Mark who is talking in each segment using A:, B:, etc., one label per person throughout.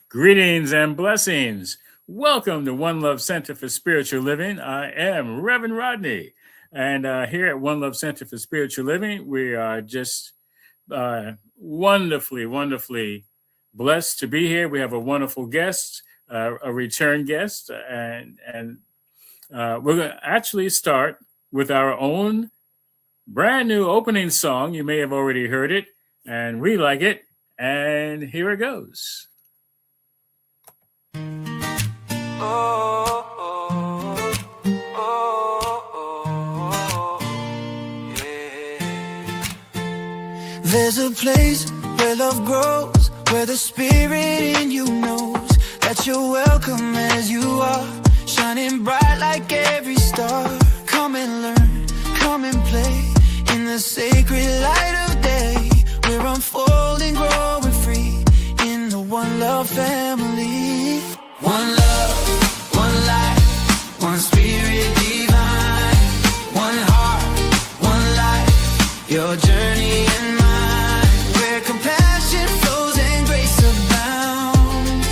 A: Greetings and blessings. Welcome to One Love Center for Spiritual Living. I am Reverend Rodney. And here at One Love Center for Spiritual Living, we are just wonderfully blessed to be here. We have a wonderful guest, a return guest, and we're going to actually start with our own brand new opening song. You may have already heard it, and we like it. And here it goes.
B: There's a place where love grows, where the spirit in you knows that you're welcome as you are, shining bright like every star. Come and learn, come and play in the sacred light of day. We're unfolding, growing free in the One Love family. One love, one life, one spirit divine, one heart, one life, your journey and mine, where compassion flows and grace abounds.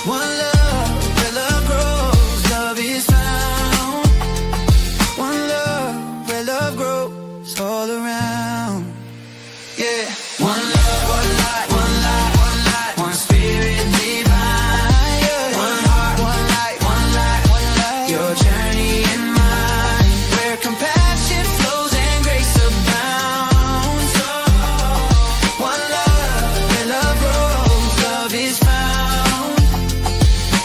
B: One love, where love grows, love is found. One love, where love grows all around. Yeah. One love, one life, one life, one life, one spirit divine, yeah. One heart, one light, one life, one life, your journey and mine, where compassion flows and grace abounds. One love, where love grows, love is found.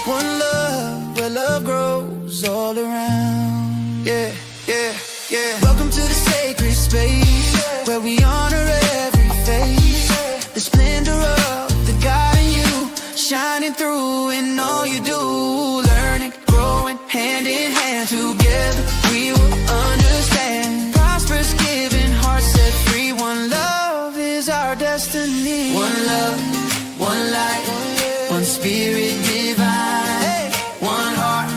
B: One love, where love grows all around. Yeah, yeah, yeah. Welcome to the sacred space, where we honor every face, the splendor of the God in you, shining through in all you do. Learning, growing, hand in hand, together we will understand. Prosperous, giving, hearts set free. One love is our destiny. One love, one light, one spirit divine, one heart,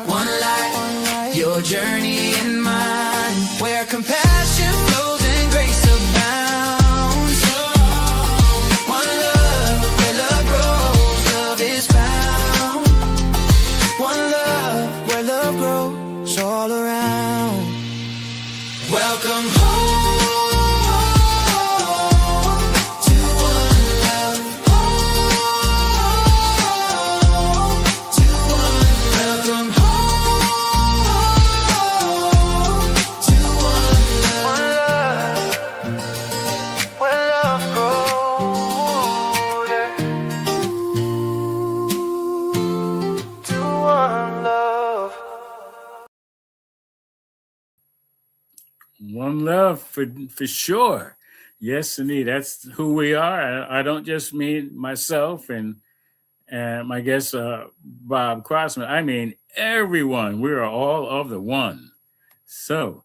B: one life, your journey and mine, where compassion flows and grace abounds. One love, where love grows, love is found. One love, where love grows all around. Welcome home to one love, to one love. Welcome home to one love, where love grows, yeah. To one love.
A: One love for sure. Yes, indeed. That's who we are. I don't just mean myself and my guest, Bob Crossman. I mean everyone. We are all of the one. So,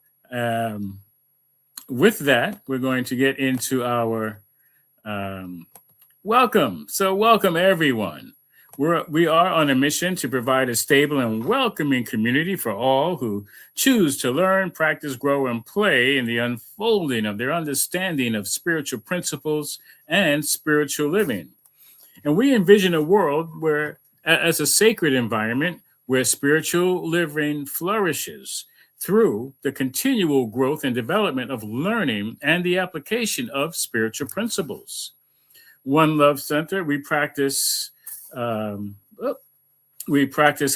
A: with that, we're going to get into our welcome. So, welcome everyone. We are on a mission to provide a stable and welcoming community for all who choose to learn, practice, grow, and play in the unfolding of their understanding of spiritual principles and spiritual living. And we envision a world where, as a sacred environment, where spiritual living flourishes through the continual growth and development of learning and the application of spiritual principles. One Love Center, we practice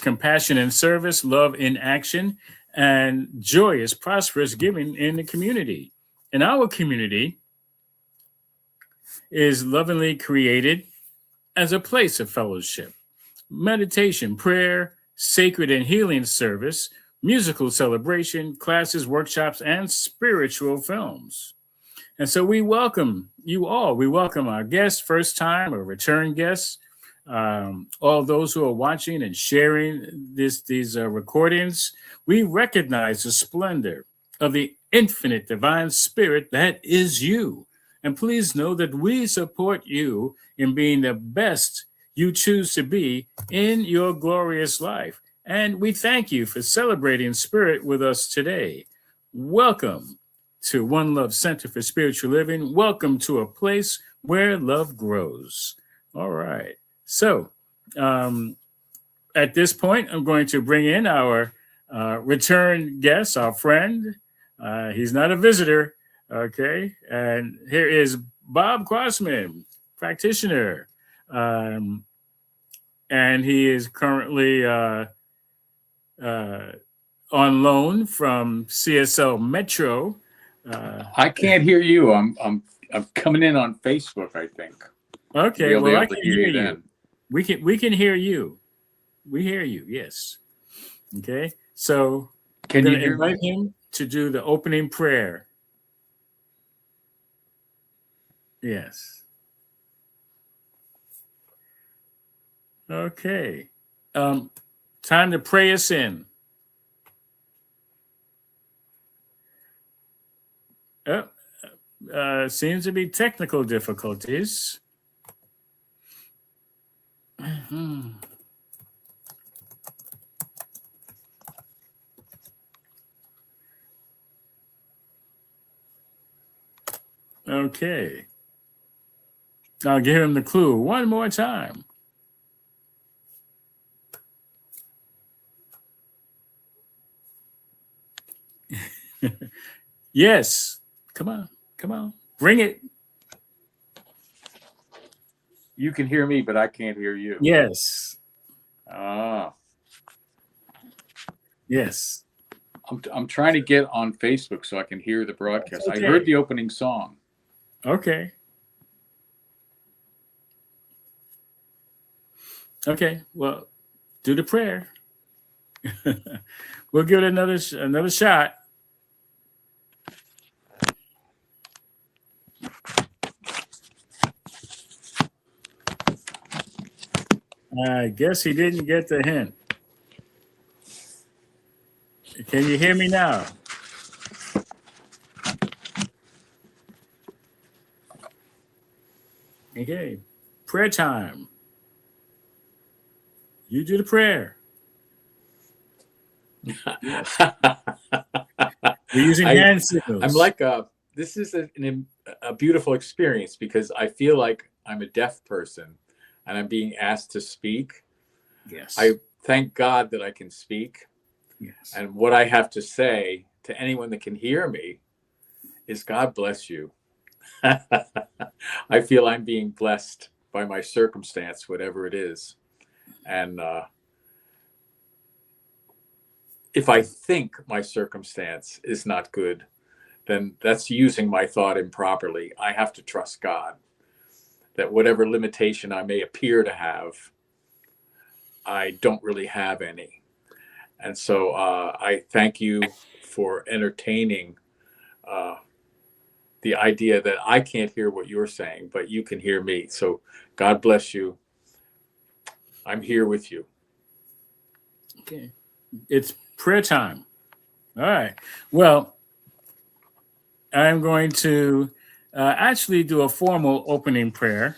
A: compassion and service, love in action, and joyous, prosperous giving in the community. And our community is lovingly created as a place of fellowship, meditation, prayer, sacred and healing service, musical celebration, classes, workshops, and spiritual films. And so we welcome you all. We welcome our guests, first time or return guests, all those who are watching and sharing these recordings. We recognize the splendor of the infinite divine spirit that is you. And please know that we support you in being the best you choose to be in your glorious life. And we thank you for celebrating spirit with us today. Welcome to One Love Center for Spiritual Living. Welcome to a place where love grows. All right. So, at this point, I'm going to bring in our return guest, our friend. He's not a visitor, okay? And here is Bob Crossman, practitioner. And he is currently on loan from CSL Metro.
C: I can't hear you. I'm coming in on Facebook, I think.
A: Okay, well, I can hear you.
C: Then.
A: We can hear you. We hear you. Yes. Okay. So
C: Can you
A: invite him to do the opening prayer? Yes. Okay. Time to pray us in. Seems to be technical difficulties. Okay. I'll give him the clue one more time. Yes. Come on. Bring it.
C: You can hear me, but I can't hear you.
A: Yes. Yes.
C: I'm trying to get on Facebook so I can hear the broadcast.
A: Okay.
C: I heard the opening song.
A: Okay. Okay. Well, do the prayer. We'll give it another shot. I guess he didn't get the hint. Can you hear me now? Okay. Prayer time. You do the prayer. We're using hand signals.
C: I'm like this is a beautiful experience because I feel like I'm a deaf person and I'm being asked to speak.
A: Yes.
C: I thank God that I can speak.
A: Yes.
C: And what I have to say to anyone that can hear me is God bless you. I feel I'm being blessed by my circumstance, whatever it is. And if I think my circumstance is not good, then that's using my thought improperly. I have to trust God that whatever limitation I may appear to have, I don't really have any. And so I thank you for entertaining the idea that I can't hear what you're saying, but you can hear me. So God bless you. I'm here with you.
A: Okay. It's prayer time. All right. Well, I'm going to actually do a formal opening prayer.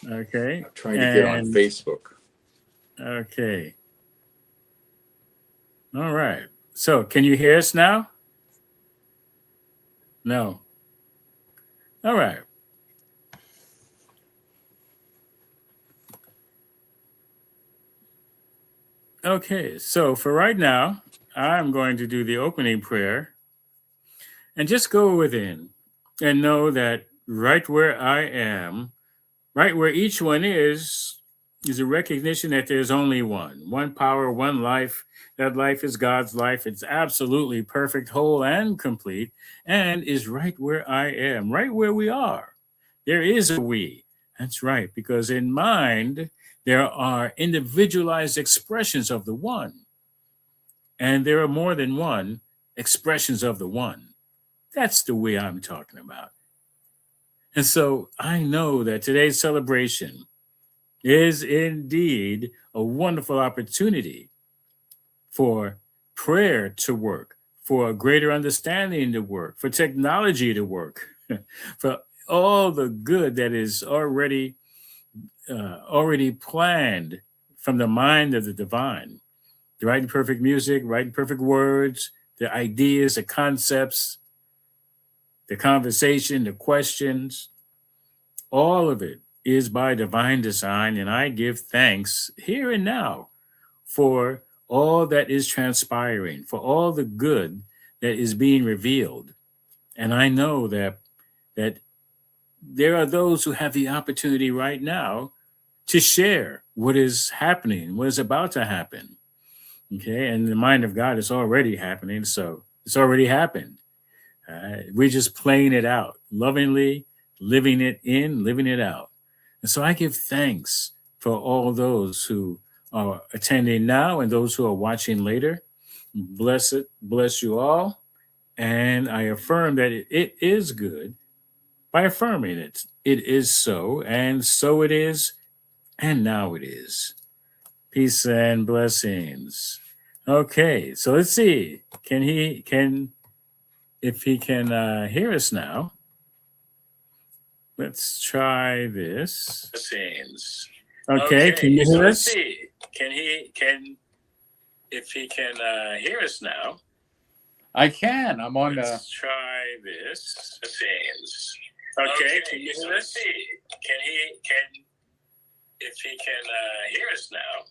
A: Okay.
C: I'm trying to get on Facebook.
A: Okay. All right. So can you hear us now? No. All right. Okay. So for right now, I'm going to do the opening prayer and just go within and know that right where I am, right where each one is a recognition that there's only one power, one life. That life is God's life. It's absolutely perfect, whole, and complete, and is right where I am, right where we are. There is a we. That's right, because in mind, there are individualized expressions of the one, and there are more than one expressions of the one. That's the we I'm talking about. And so I know that today's celebration is indeed a wonderful opportunity for prayer to work, for a greater understanding to work, for technology to work, for all the good that is already planned from the mind of the divine. The right and perfect music, right and perfect words, the ideas, the concepts, the conversation, the questions, all of it is by divine design, and I give thanks here and now for all that is transpiring, for all the good that is being revealed. And I know that there are those who have the opportunity right now to share what is happening, what is about to happen. Okay, and the mind of God is already happening, so it's already happened. We're just playing it out, lovingly, living it in, living it out. And so I give thanks for all those who are attending now and those who are watching later. Bless you all. And I affirm that it is good by affirming it. It is so, and so it is, and now it is. Peace and blessings. Okay, so let's see. If he can hear us now, let's try this. Okay, can you hear us? See. If he can hear us now?
C: I can. I'm on.
A: Let's try this. Okay, can you hear us? If he can hear us now?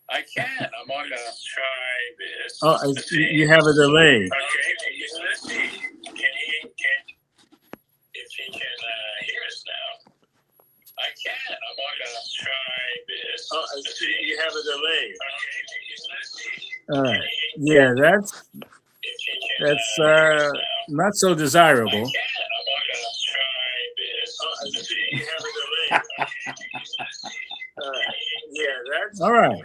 A: I can. I'm on. Let's try this. Oh, you have a delay. Okay, can you hear us? If he can hear us now? I can. I'm on. Let's try this. Oh, you have a delay. Okay, all right. Yeah, that's not so desirable. All right.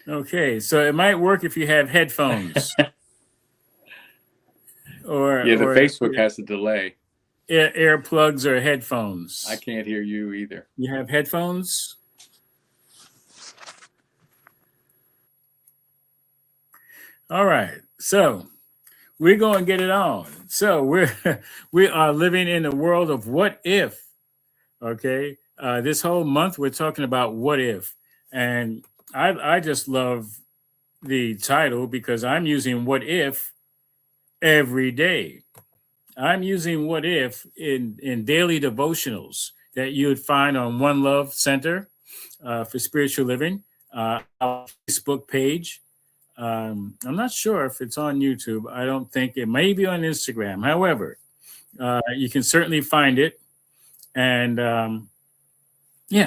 A: Okay, so it might work if you have headphones. or
C: the Facebook has a delay.
A: Earplugs or headphones.
C: I can't hear you either.
A: You have headphones? All right. So we're going to get it on. So we are living in a world of what if. Okay. This whole month we're talking about what if. And I just love the title because I'm using what if every day. I'm using what if in daily devotionals that you would find on One Love Center for Spiritual Living, our Facebook page. I'm not sure if it's on YouTube. I don't think it may be on Instagram. However, you can certainly find it. And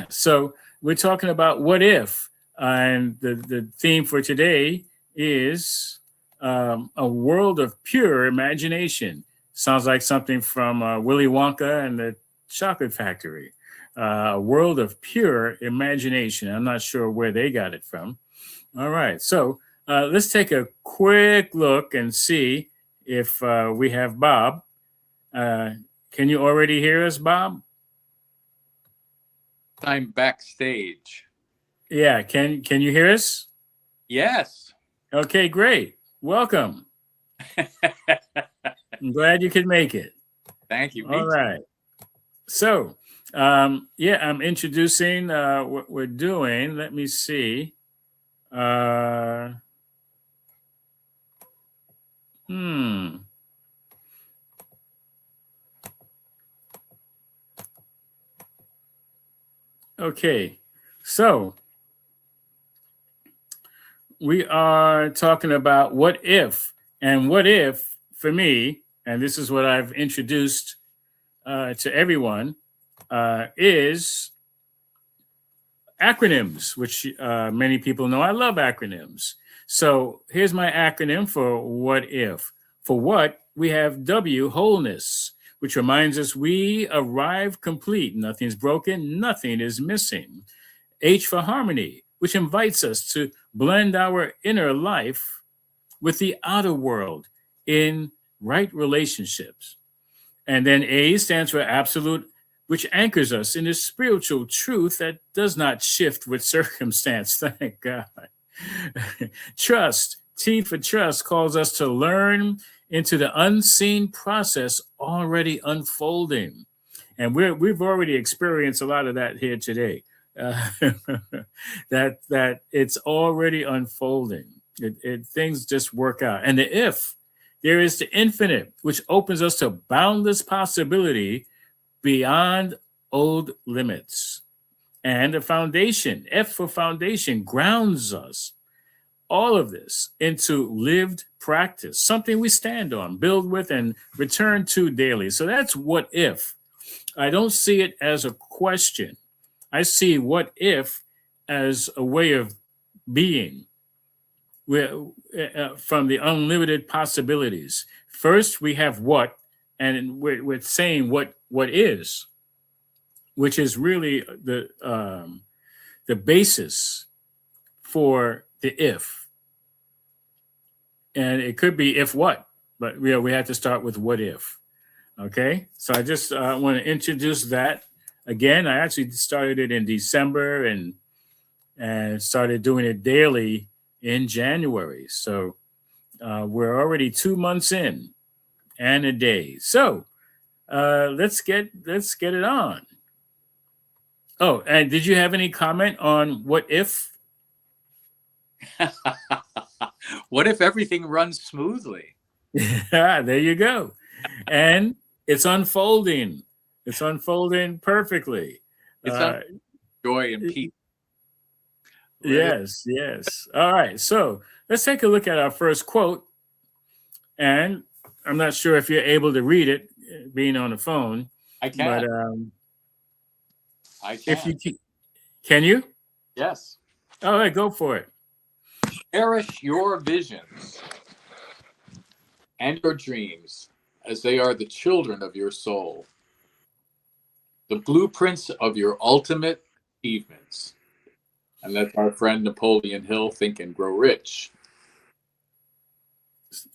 A: so we're talking about what if. And the theme for today is a world of pure imagination. Sounds like something from Willy Wonka and the Chocolate Factory. A world of pure imagination. I'm not sure where they got it from. All right. So let's take a quick look and see if we have Bob. Can you already hear us, Bob?
C: I'm backstage.
A: Yeah. Can you hear us?
C: Yes.
A: Okay, great. Welcome. I'm glad you could make it.
C: Thank you.
A: All right. So, I'm introducing what we're doing. Let me see. Okay. So, we are talking about what if. And what if, for me, and this is what I've introduced to everyone, is acronyms, which many people know. I love acronyms. So here's my acronym for what if. For what, we have W, wholeness, which reminds us we arrive complete. Nothing's broken, nothing is missing. H for harmony, which invites us to blend our inner life with the outer world in right relationships. And then A stands for absolute, which anchors us in a spiritual truth that does not shift with circumstance. Thank God. Trust, T for trust, calls us to learn into the unseen process already unfolding. And we've already experienced a lot of that here today. That it's already unfolding. Things just work out. And the if, there is the infinite, which opens us to boundless possibility beyond old limits. And the foundation, F for foundation, grounds us, all of this, into lived practice, something we stand on, build with, and return to daily. So that's what if. I don't see it as a question. I see what if as a way of being, from the unlimited possibilities. First, we have what, and we're saying what is, which is really the basis for the if. And it could be if what, but we have to start with what if. Okay, so I just want to introduce that again. I actually started it in December and started doing it daily in January. So we're already 2 months in and a day. So let's get it on. Oh, and did you have any comment on what if?
C: What if everything runs smoothly?
A: There you go. And it's unfolding. It's unfolding perfectly.
C: It's joy and peace.
A: Yes, yes. All right. So let's take a look at our first quote. And I'm not sure if you're able to read it, being on the phone.
C: I can.
A: But
C: I can.
A: if you can you?
C: Yes.
A: All right, go for it.
C: Cherish your visions and your dreams, as they are the children of your soul, the blueprints of your ultimate achievements. And let our friend Napoleon Hill think and grow rich.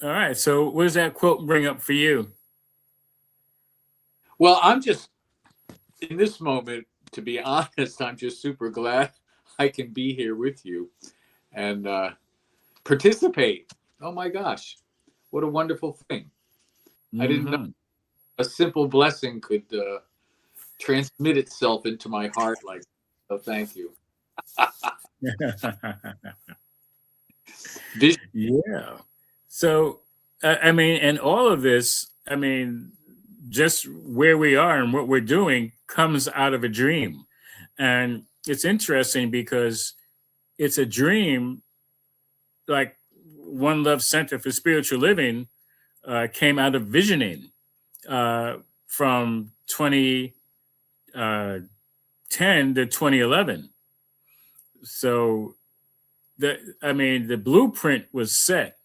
A: All right. So what does that quote bring up for you?
C: Well, I'm just, in this moment, to be honest, I'm just super glad I can be here with you and participate. Oh my gosh, what a wonderful thing. I didn't know a simple blessing could transmit itself into my heart like that. So thank you.
A: Yeah. So, I mean, and all of this, I mean, just where we are and what we're doing comes out of a dream. And it's interesting because it's a dream, like One Love Center for Spiritual Living came out of visioning from 2010 to 2011. So the blueprint was set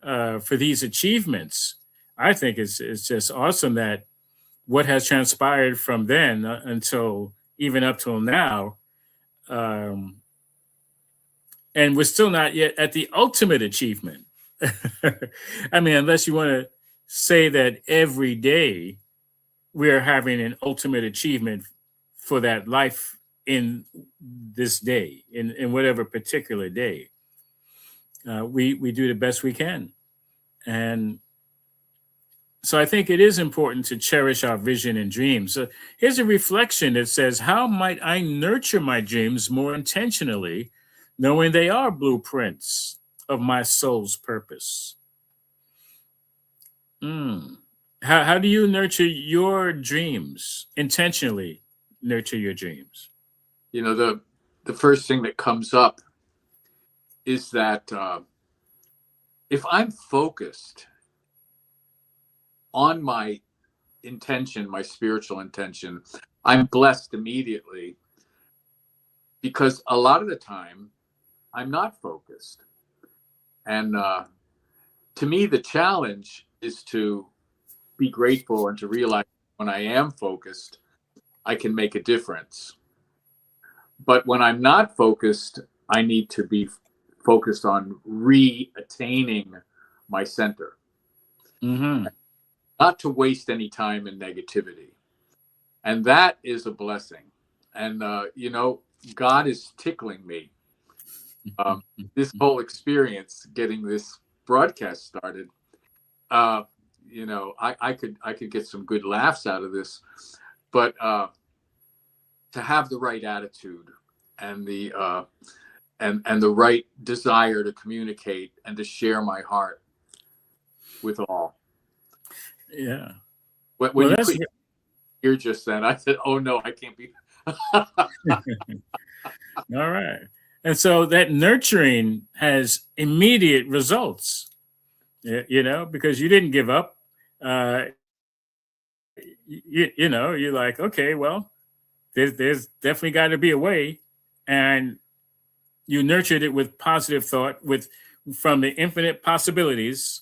A: for these achievements. I think it's just awesome that what has transpired from then until even up till now, and we're still not yet at the ultimate achievement. I mean, unless you want to say that every day we are having an ultimate achievement for that life in this day, in whatever particular day. We do the best we can. And so I think it is important to cherish our vision and dreams. So here's a reflection that says, how might I nurture my dreams more intentionally, knowing they are blueprints of my soul's purpose? How do you nurture your dreams, intentionally nurture your dreams?
C: You know, the first thing that comes up is that if I'm focused on my intention, my spiritual intention, I'm blessed immediately, because a lot of the time I'm not focused. And to me, the challenge is to be grateful and to realize when I am focused, I can make a difference. But when I'm not focused, I need to be focused on re-attaining my center. Not to waste any time in negativity. And that is a blessing. And, you know, God is tickling me. This whole experience, getting this broadcast started, you know, I could get some good laughs out of this, but to have the right attitude and the and the right desire to communicate and to share my heart with all.
A: Yeah.
C: When
A: Well,
C: you
A: that's
C: put here just then, I said, "Oh no, I can't be."
A: all right. And so that nurturing has immediate results, because you didn't give up. Uh, you're like, okay, well, there's definitely got to be a way. And you nurtured it with positive thought, with from the infinite possibilities.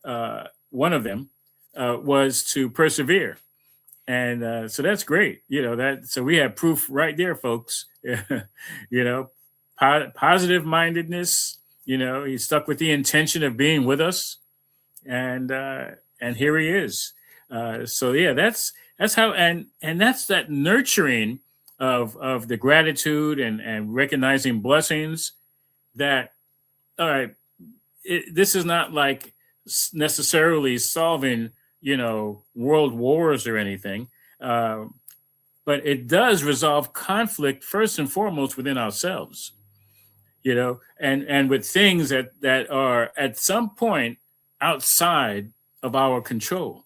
A: One of them was to persevere. And so that's great. So we have proof right there, folks. you know, positive mindedness. He stuck with the intention of being with us, and here he is. So yeah, that's how, and that's that nurturing of the gratitude and recognizing blessings. That all right, this is not like necessarily solving world wars or anything, uh, but it does resolve conflict first and foremost within ourselves, and with things that are at some point outside of our control.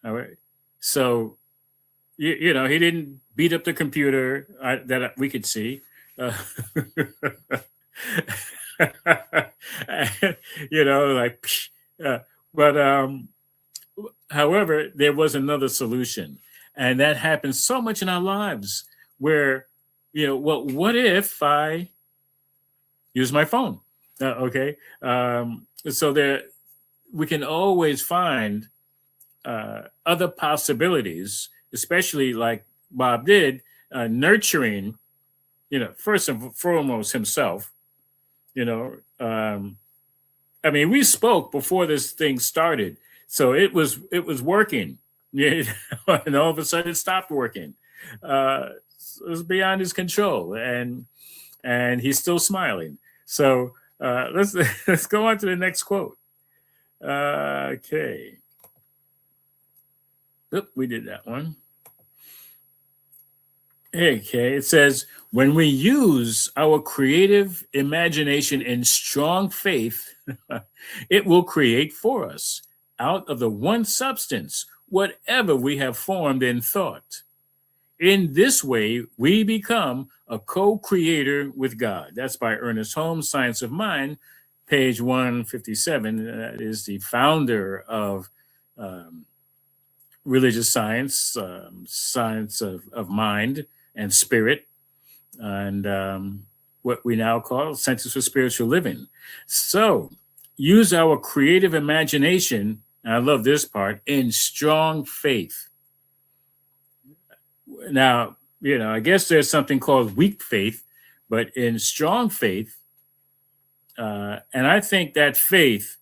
A: All right, so he didn't beat up the computer that we could see. uh, like, psh, but however, there was another solution, and that happens so much in our lives where, well, what if I use my phone? Okay, so there we can always find other possibilities, especially like Bob did, nurturing, first and foremost himself. I mean, we spoke before this thing started, so it was working. Yeah, and all of a sudden it stopped working. It was beyond his control, and he's still smiling. So let's let's go on to the next quote. Okay. Oop, we did that one. Okay, it says, when we use our creative imagination and strong faith, it will create for us out of the one substance whatever we have formed in thought. In this way, we become a co creator with God. That's by Ernest Holmes, Science of Mind, page 157. That is the founder of um, religious science, science of mind and spirit, and what we now call Centers for Spiritual Living. So use our creative imagination, and I love this part, in strong faith. Now, I guess there's something called weak faith, but in strong faith, and I think that faith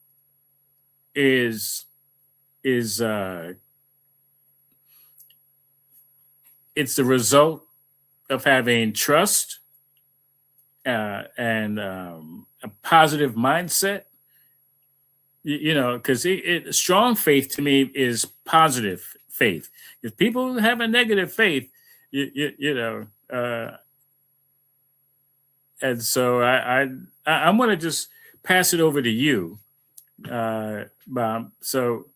A: is it's the result of having trust and a positive mindset. Because strong faith to me is positive faith. If people have a negative faith, and so I'm going to just pass it over to you, Bob. So,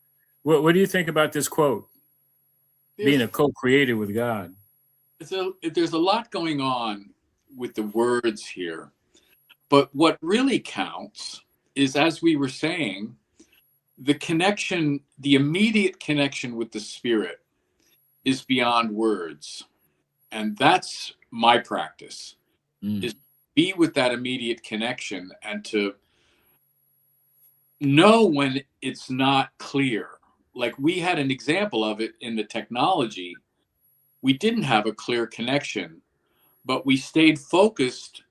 A: what do you think about this quote? Being a co-creator with God.
C: There's a lot going on with the words here, but what really counts is, as we were saying, the connection, the immediate connection with the Spirit is beyond words. And that's my practice, is be with that immediate connection and to know when it's not clear. Like we had an example of it in the technology. We didn't have a clear connection, but we stayed focused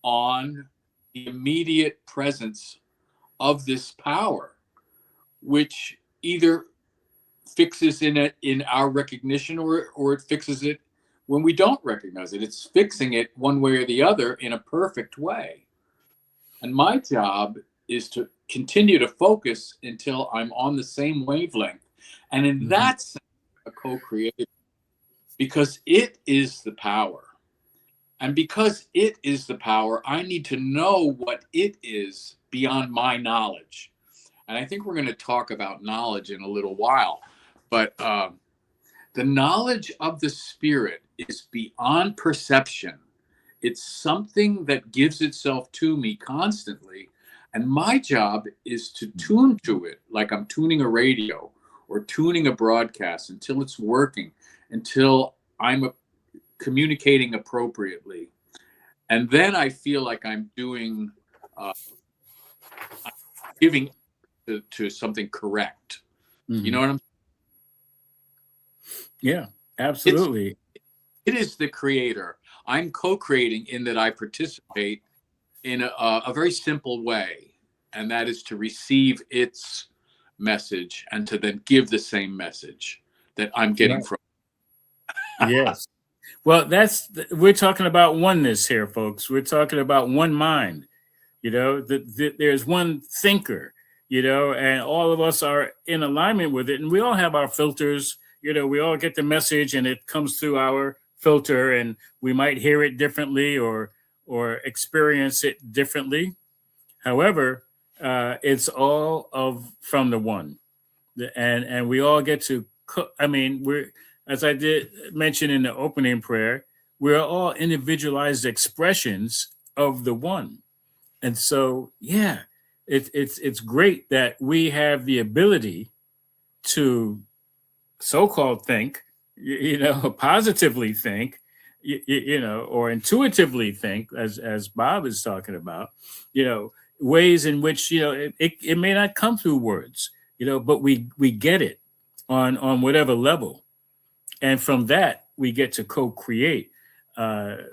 C: on the immediate presence of this power, which either fixes in our recognition or it fixes it when we don't recognize it. It's fixing it one way or the other in a perfect way. And my job is to continue to focus until I'm on the same wavelength. And in that sense, a co-creator, because it is the power. And because it is the power, I need to know what it is beyond my knowledge. And I think we're going to talk about knowledge in a little while. But the knowledge of the Spirit is beyond perception. It's something that gives itself to me constantly. And my job is to tune to it like I'm tuning a radio or tuning a broadcast until it's working, until I'm communicating appropriately. And then I feel like I'm doing, giving to something correct.
A: Mm-hmm.
C: You know what I'm saying?
A: Yeah, absolutely.
C: It is the creator. I'm co-creating in that I participate in a very simple way, and that is to receive its message and to then give the same message that I'm getting from.
A: Yes. Well, we're talking about oneness here, folks. We're talking about one mind. You know, there's one thinker, you know, and all of us are in alignment with it. And we all have our filters. You know, we all get the message and it comes through our filter, and we might hear it differently or experience it differently. However, it's all from the one, and we all get to. I mean, as I did mention in the opening prayer, we're all individualized expressions of the one, and so yeah, it's great that we have the ability to so-called think, you know, positively think, you know, or intuitively think, as Bob is talking about, you know, ways in which, you know, it may not come through words, you know, but we get it on whatever level, and from that we get to co-create.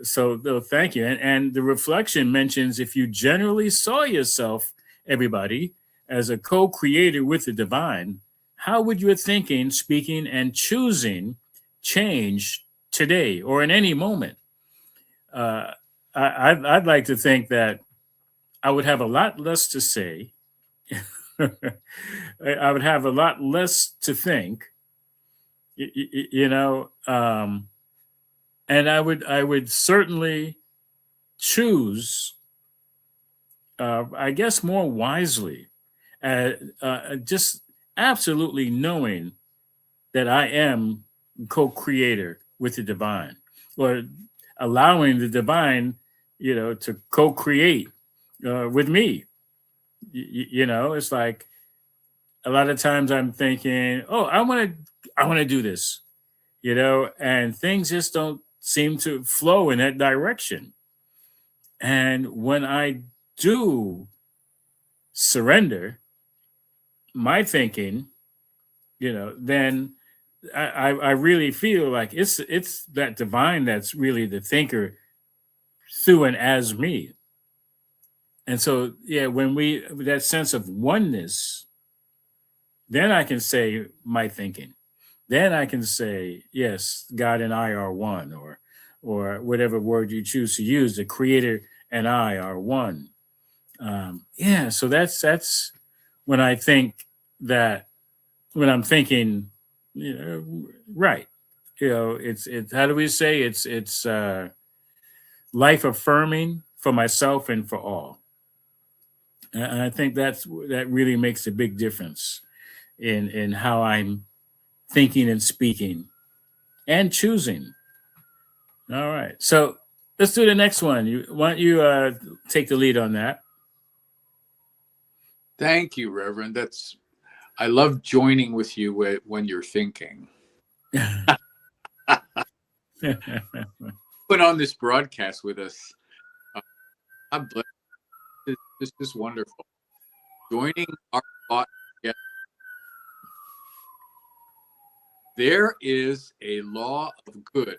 A: So thank you. And the reflection mentions, if you generally saw yourself, everybody, as a co-creator with the divine, how would your thinking, speaking, and choosing change today or in any moment? I'd like to think that I would have a lot less to say. I would have a lot less to think, you know, and I would certainly choose, I guess, more wisely, just absolutely knowing that I am co-creator with the divine, or allowing the divine, you know, to co-create with me. You know, it's like a lot of times I'm thinking, oh, I want to do this, you know, and things just don't seem to flow in that direction. And when I do surrender my thinking, you know, then I really feel like it's that divine that's really the thinker through and as me. And so, yeah, when that sense of oneness, then I can say my thinking. Then I can say, yes, God and I are one, or whatever word you choose to use. The Creator and I are one. Yeah, so that's when I think that when I'm thinking, you know, right. You know, it's how do we say it's life affirming for myself and for all. And I think that really makes a big difference in how I'm thinking and speaking and choosing. All right. So let's do the next one. Why don't you take the lead on that?
C: Thank you, Reverend. I love joining with you when you're thinking. Put on this broadcast with us. God bless. This is wonderful. Joining our thought together. There is a law of good.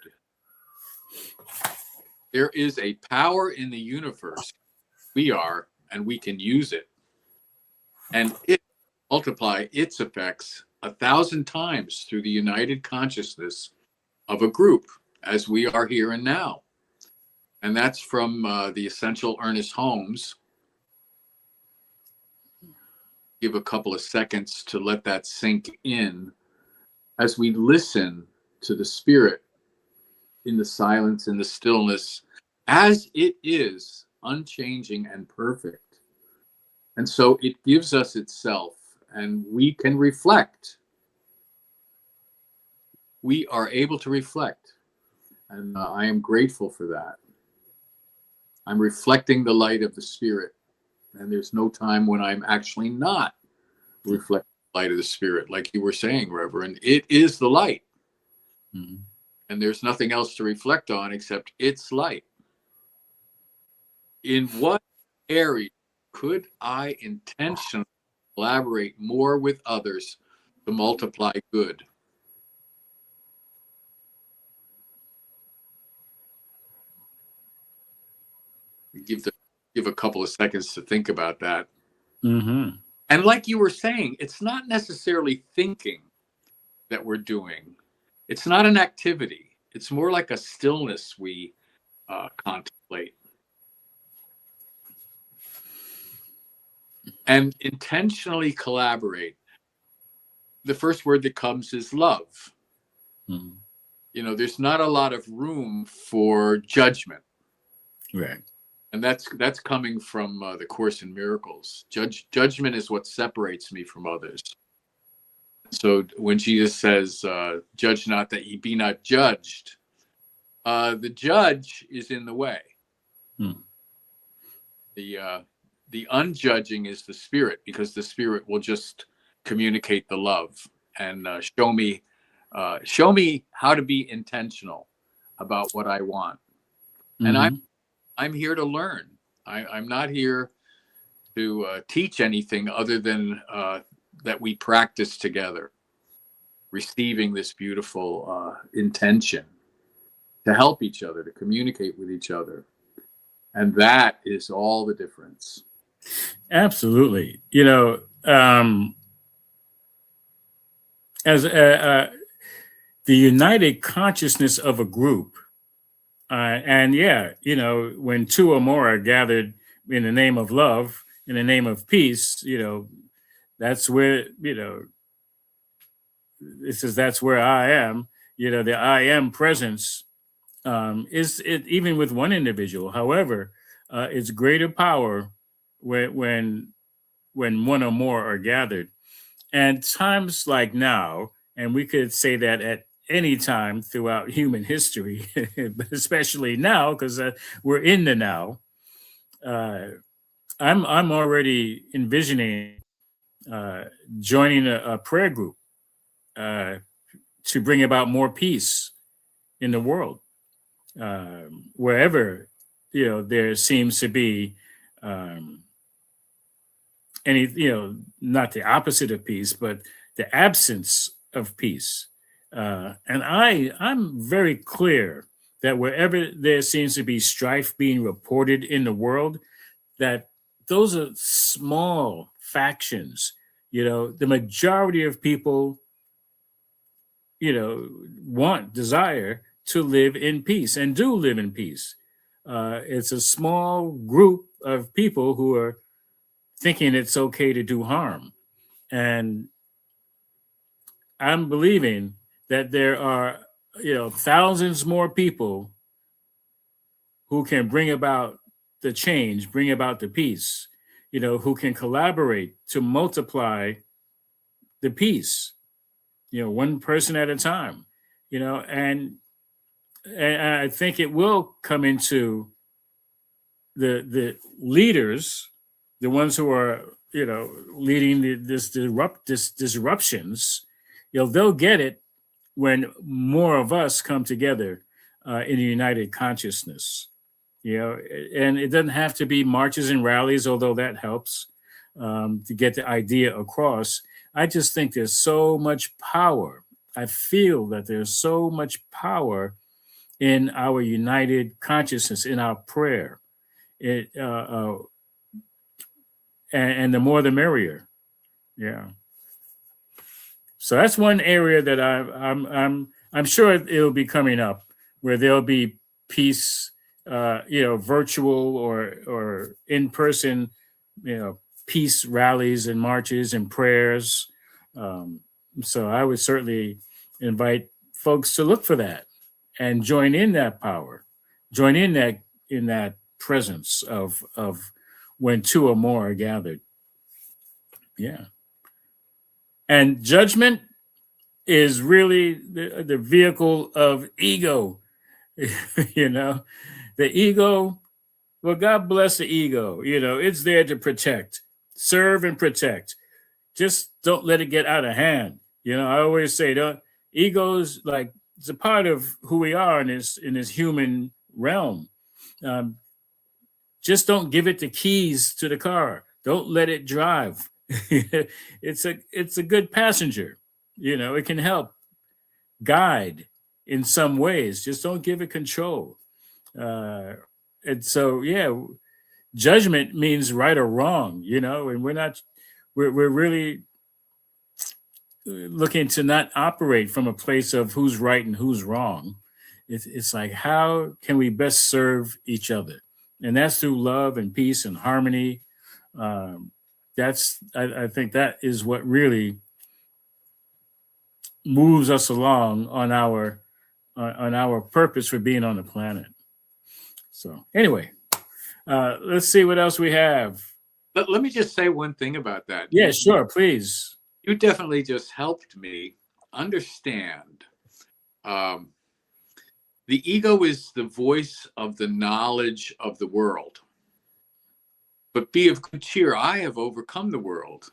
C: There is a power in the universe. We are, and we can use it. And it multiply its effects 1,000 times through the united consciousness of a group, as we are here and now. And that's from the Essential Ernest Holmes. Give a couple of seconds to let that sink in as we listen to the Spirit in the silence, in the stillness, as it is, unchanging and perfect. And so it gives us itself, and we can reflect. We are able to reflect, and I am grateful for that. I'm reflecting the light of the Spirit, and there's no time when I'm actually not reflecting the light of the Spirit. Like you were saying, Reverend, it is the light.
A: Mm-hmm.
C: And there's nothing else to reflect on except its light. In what area could I intentionally collaborate more with others to multiply good? Give a couple of seconds to think about that.
A: Mm-hmm.
C: And like you were saying, it's not necessarily thinking that we're doing. It's not an activity. It's more like a stillness we contemplate. And intentionally collaborate. The first word that comes is love.
A: Mm-hmm.
C: You know, there's not a lot of room for judgment.
A: Right.
C: And that's coming from the Course in Miracles. Judgment is what separates me from others. So when Jesus says, judge not that ye be not judged, the judge is in the way.
A: Mm.
C: The unjudging is the Spirit, because the Spirit will just communicate the love and show me how to be intentional about what I want.
A: Mm-hmm.
C: And I'm here to learn. I'm not here to teach anything other than that we practice together, receiving this beautiful intention to help each other, to communicate with each other. And that is all the difference.
A: Absolutely. You know, as the united consciousness of a group, and yeah, you know, when two or more are gathered in the name of love, in the name of peace, you know, that's where, you know, it says that's where I am. You know, the I am presence is it even with one individual. However, it's greater power when one or more are gathered. And times like now, and we could say that at any time throughout human history, but especially now because we're in the now. I'm already envisioning uh, joining a prayer group uh, to bring about more peace in the world, wherever there seems to be um, any not the opposite of peace, but the absence of peace. And I'm very clear that wherever there seems to be strife being reported in the world, that those are small factions. You know, the majority of people, desire to live in peace and do live in peace. It's a small group of people who are thinking it's okay to do harm. And I'm believing that there are, thousands more people who can bring about the change, bring about the peace, who can collaborate to multiply the peace, one person at a time, and I think it will come into the leaders, the ones who are leading this disruptions. They'll get it when more of us come together in a united consciousness. And it doesn't have to be marches and rallies, although that helps to get the idea across. I just think there's so much power. I feel that there's so much power in our united consciousness, in our prayer. And the more the merrier. Yeah. So that's one area that I'm sure it'll be coming up, where there'll be peace, virtual or in person, peace rallies and marches and prayers. So I would certainly invite folks to look for that and join in that power, join in that in that presence of when two or more are gathered. Yeah. And judgment is really the vehicle of ego. You know, the ego, well, God bless the ego. You know, it's there to protect, serve and protect. Just don't let it get out of hand. You know, I always say, don't, ego's like, it's a part of who we are in this human realm. Um, just don't give it the keys to the car. Don't let it drive. It's a good passenger. You know, it can help guide in some ways. Just don't give it control. Uh, and so, yeah, judgment means right or wrong. You know, and we're really looking to not operate from a place of who's right and who's wrong. It's like, how can we best serve each other? And that's through love and peace and harmony. I think that is what really moves us along on our purpose for being on the planet. So anyway, let's see what else we have.
C: Let me just say one thing about that.
A: Yeah, sure, please.
C: You definitely just helped me understand. The ego is the voice of the knowledge of the world. But be of good cheer, I have overcome the world.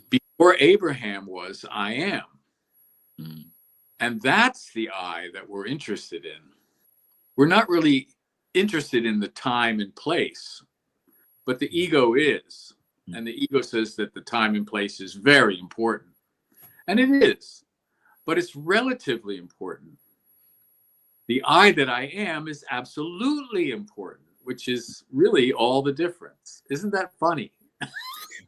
C: Before Abraham was, I am. And that's the I that we're interested in. We're not really interested in the time and place, but the ego is. And the ego says that the time and place is very important. And it is, but it's relatively important. The I that I am is absolutely important, which is really all the difference. Isn't that funny?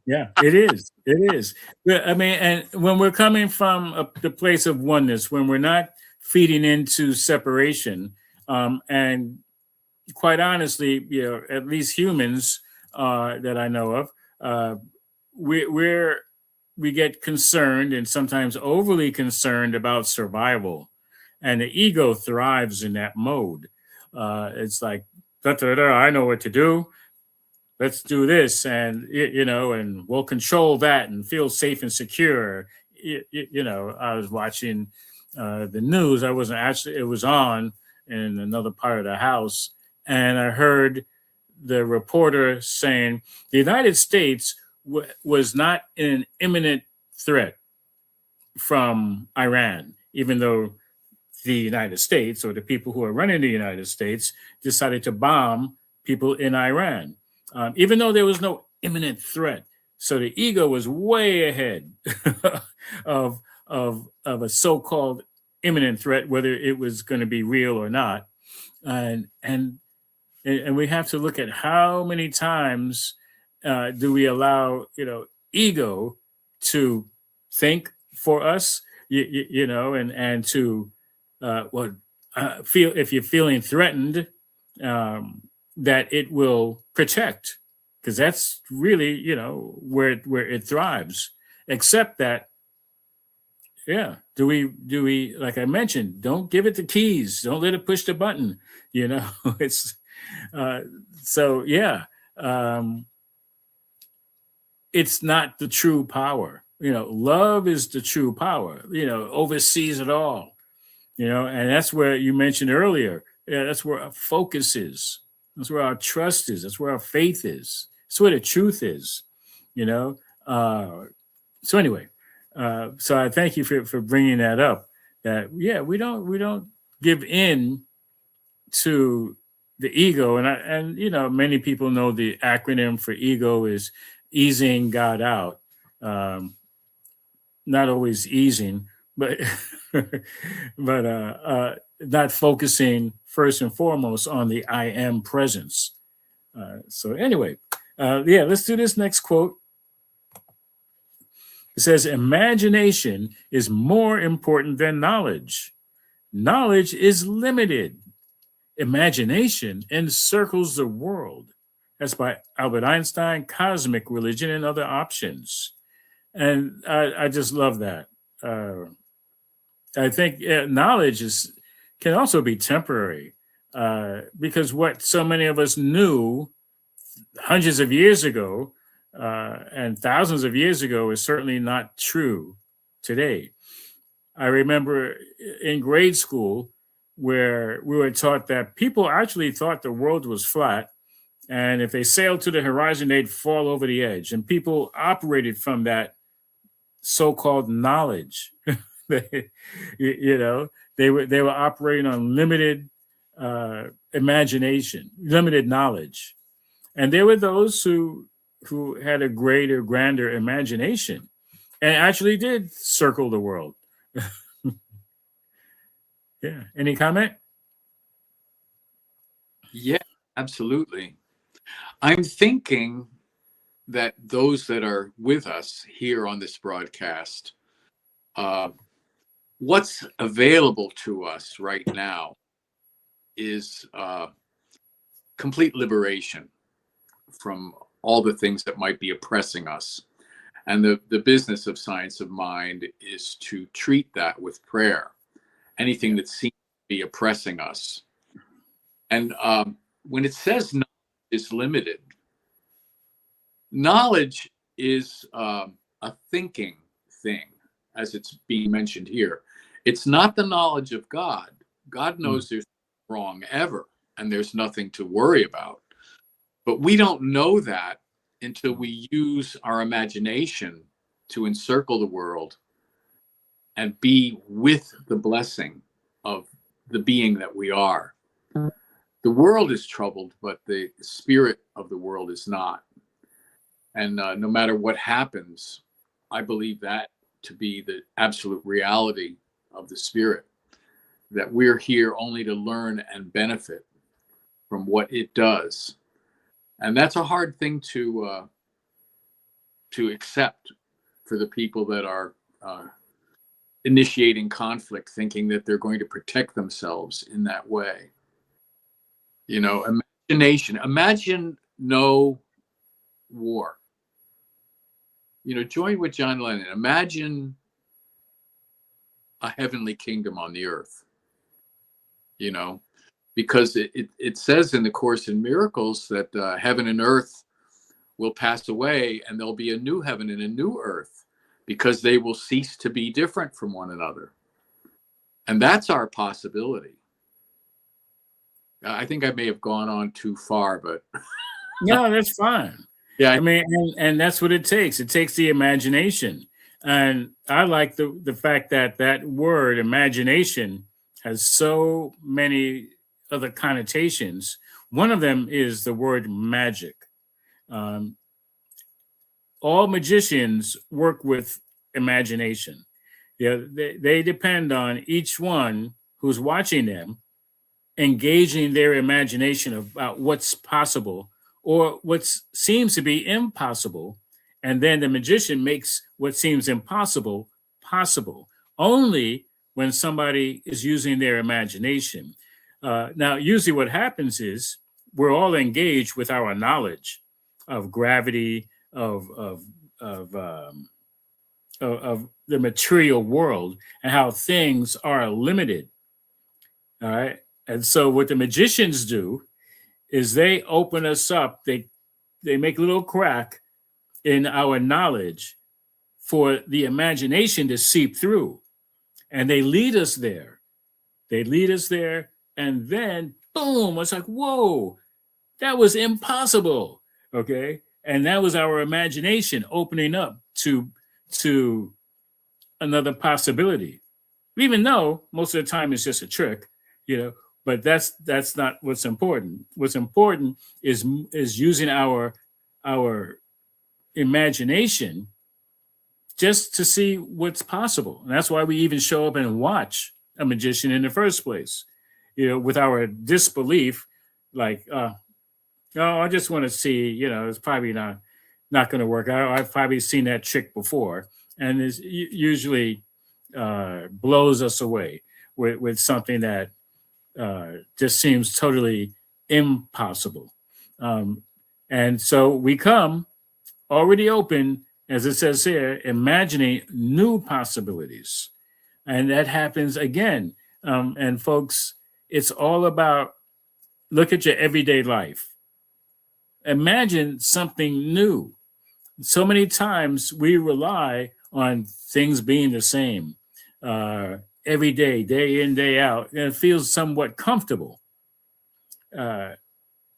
A: Yeah, it is. It is. I mean, and when we're coming from the place of oneness, when we're not feeding into separation, and quite honestly, you know, at least humans that I know of, we get concerned and sometimes overly concerned about survival, and the ego thrives in that mode. It's like, da, da, da, I know what to do. Let's do this, and you know, and we'll control that and feel safe and secure. You know, I was watching the news. I wasn't actually; it was on in another part of the house, and I heard the reporter saying the United States was not in an imminent threat from Iran, even though the United States or the people who are running the United States decided to bomb people in Iran. Even though there was no imminent threat. So the ego was way ahead of a so-called imminent threat, whether it was going to be real or not. And we have to look at how many times do we allow, you know, ego to think for us, you know, and to feel, if you're feeling threatened, that it will protect, because that's really, you know, where it thrives. Except that, yeah, do we like I mentioned, don't give it the keys, don't let it push the button, you know. It's so yeah, it's not the true power. You know, love is the true power, you know, oversees it all, you know, and that's where you mentioned earlier, yeah, that's where our focus is. That's where our trust is. That's where our faith is. That's where the truth is, you know. So anyway, so I thank you for bringing that up. That yeah, we don't give in to the ego, and you know, many people know the acronym for ego is easing God out. Not always easing, but but not focusing first and foremost on the I am presence. So anyway, yeah, let's do this next quote. It says, imagination is more important than knowledge. Knowledge is limited. Imagination encircles the world. That's by Albert Einstein, Cosmic Religion and Other Options. And I just love that. I think knowledge can also be temporary. because what so many of us knew hundreds of years ago and thousands of years ago is certainly not true today. I remember in grade school where we were taught that people actually thought the world was flat. And if they sailed to the horizon, they'd fall over the edge. And people operated from that so-called knowledge. They were operating on limited imagination, limited knowledge. And there were those who had a greater, grander imagination and actually did circle the world. Yeah. Any comment?
C: Yeah, absolutely. I'm thinking that those that are with us here on this broadcast, what's available to us right now is complete liberation from all the things that might be oppressing us. And the business of Science of Mind is to treat that with prayer, anything that seems to be oppressing us. And when it says knowledge is limited, knowledge is a thinking thing, as it's being mentioned here. It's not the knowledge of God. God knows there's nothing wrong ever, and there's nothing to worry about. But we don't know that until we use our imagination to encircle the world and be with the blessing of the being that we are. The world is troubled, but the spirit of the world is not. And no matter what happens, I believe that to be the absolute reality of the spirit, that we're here only to learn and benefit from what it does. And that's a hard thing to accept for the people that are initiating conflict, thinking that they're going to protect themselves in that way. You know, imagination. Imagine no war. You know, join with John Lennon. Imagine a heavenly kingdom on the earth. You know, because it says in the Course in Miracles that heaven and earth will pass away and there'll be a new heaven and a new earth because they will cease to be different from one another. And that's our possibility. I think I may have gone on too far, but
A: No, that's fine.
C: yeah,
A: I mean, and that's what it takes. It takes the imagination. And I like the fact that that word imagination has so many other connotations. One of them is the word magic. All magicians work with imagination. Yeah, they depend on each one who's watching them engaging their imagination about what's possible or what seems to be impossible. And then the magician makes what seems impossible possible only when somebody is using their imagination. Now, usually what happens is we're all engaged with our knowledge of gravity, of the material world and how things are limited. All right. And so what the magicians do is they open us up. They make a little crack in our knowledge for the imagination to seep through. And they lead us there. They lead us there. And then, boom, it's like, whoa, that was impossible. Okay. And that was our imagination opening up to another possibility, even though most of the time it's just a trick, you know. But that's not what's important. What's important is using our imagination just to see what's possible. And that's why we even show up and watch a magician in the first place, you know, with our disbelief, like, oh, I just want to see, you know, it's probably not going to work. I've probably seen that trick before, and it usually blows us away with something that just seems totally impossible. And so we come already open, as it says here, imagining new possibilities. And that happens again. And folks, it's all about look at your everyday life. Imagine something new. So many times we rely on things being the same every day, day in, day out, and it feels somewhat comfortable. Uh,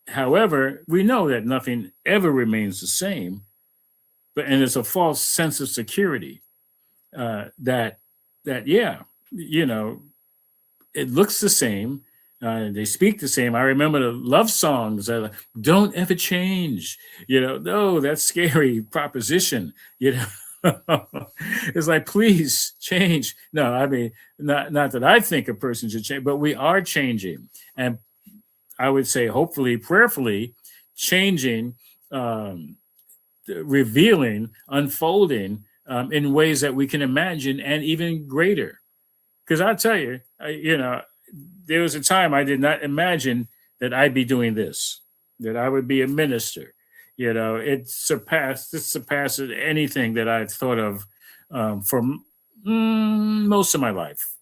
A: However, we know that nothing ever remains the same, and it's a false sense of security that yeah, you know, it looks the same. They speak the same. I remember the love songs. Don't ever change. No, that's scary proposition. It's like, please change. No, I mean, not that I think a person should change, but we are changing, and I would say, hopefully, prayerfully, changing, revealing, unfolding in ways that we can imagine and even greater. Because I'll tell you, there was a time I did not imagine that I'd be doing this, that I would be a minister. It surpasses anything that I'd thought of for most of my life.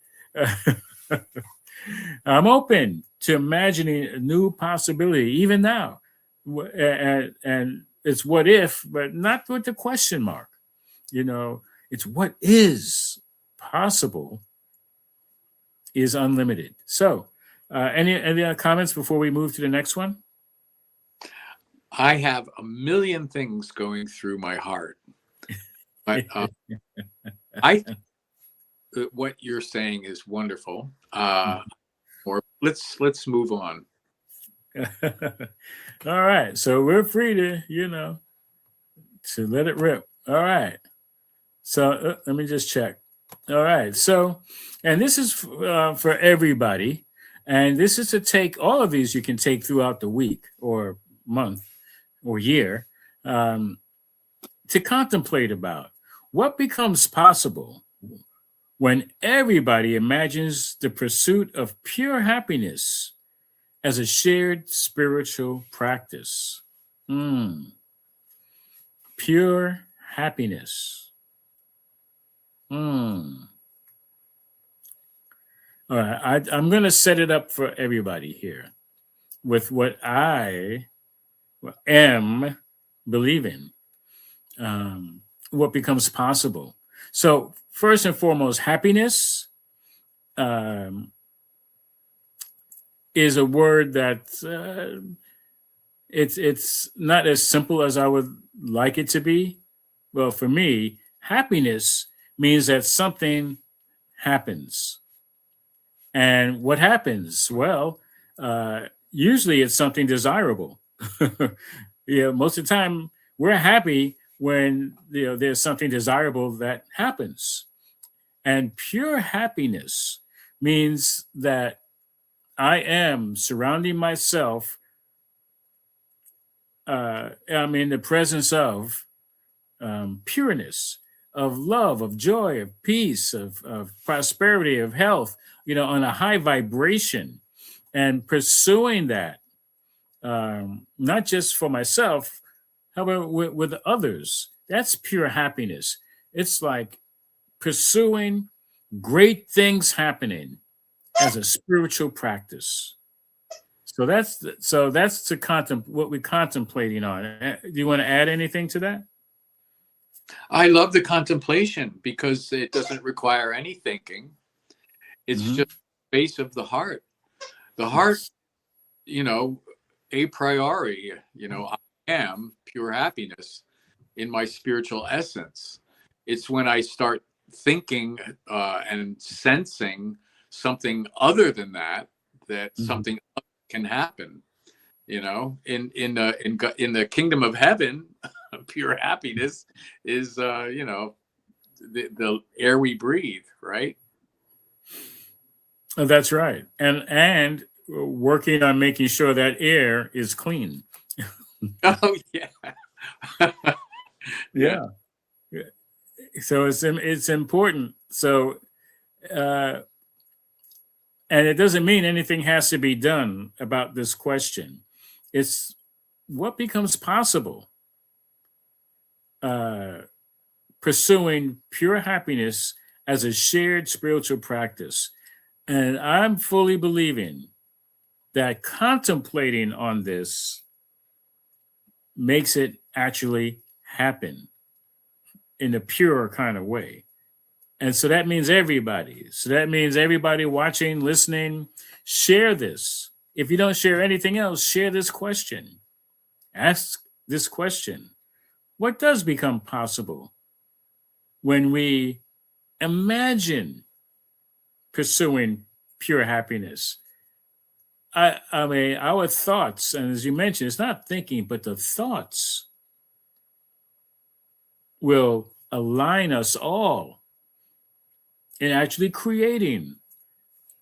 A: I'm open to imagining a new possibility, even now. And it's what if, but not with the question mark. It's what is possible is unlimited. So, any other comments before we move to the next one?
C: I have a million things going through my heart, but I think that what you're saying is wonderful. Or let's move on.
A: All right, so we're free to to let it rip. All right, so let me just check. All right, so, and this is for everybody, and this is to take all of these you can take throughout the week or month or year to contemplate about what becomes possible when everybody imagines the pursuit of pure happiness as a shared spiritual practice. Pure happiness. All right, I'm going to set it up for everybody here with what I am believing, what becomes possible. So, first and foremost, happiness is a word that it's not as simple as I would like it to be. Well, for me, happiness means that something happens. And what happens? Well, usually it's something desirable. Most of the time we're happy when there's something desirable that happens. And pure happiness means that I am surrounding myself. I'm in the presence of pureness, of love, of joy, of peace, of prosperity, of health, on a high vibration, and pursuing that, not just for myself, however, with others. That's pure happiness. It's like pursuing great things happening as a spiritual practice. So that's to what we're contemplating on. Do you want to add anything to that?
C: I love the contemplation because it doesn't require any thinking. It's just space of the heart. The heart, a priori, I am pure happiness in my spiritual essence. It's when I start thinking and sensing something other than that something can happen. In the kingdom of heaven, pure happiness is the air we breathe, right?
A: Oh, that's right. And working on making sure that air is clean.
C: Oh yeah.
A: Yeah. So it's important. So and it doesn't mean anything has to be done about this question. It's what becomes possible pursuing pure happiness as a shared spiritual practice. And I'm fully believing that contemplating on this makes it actually happen in a pure kind of way. And so that means everybody. So that means everybody watching, listening, share this. If you don't share anything else, share this question. Ask this question. What does become possible when we imagine pursuing pure happiness? I mean, our thoughts, and as you mentioned, it's not thinking, but the thoughts will align us all in actually creating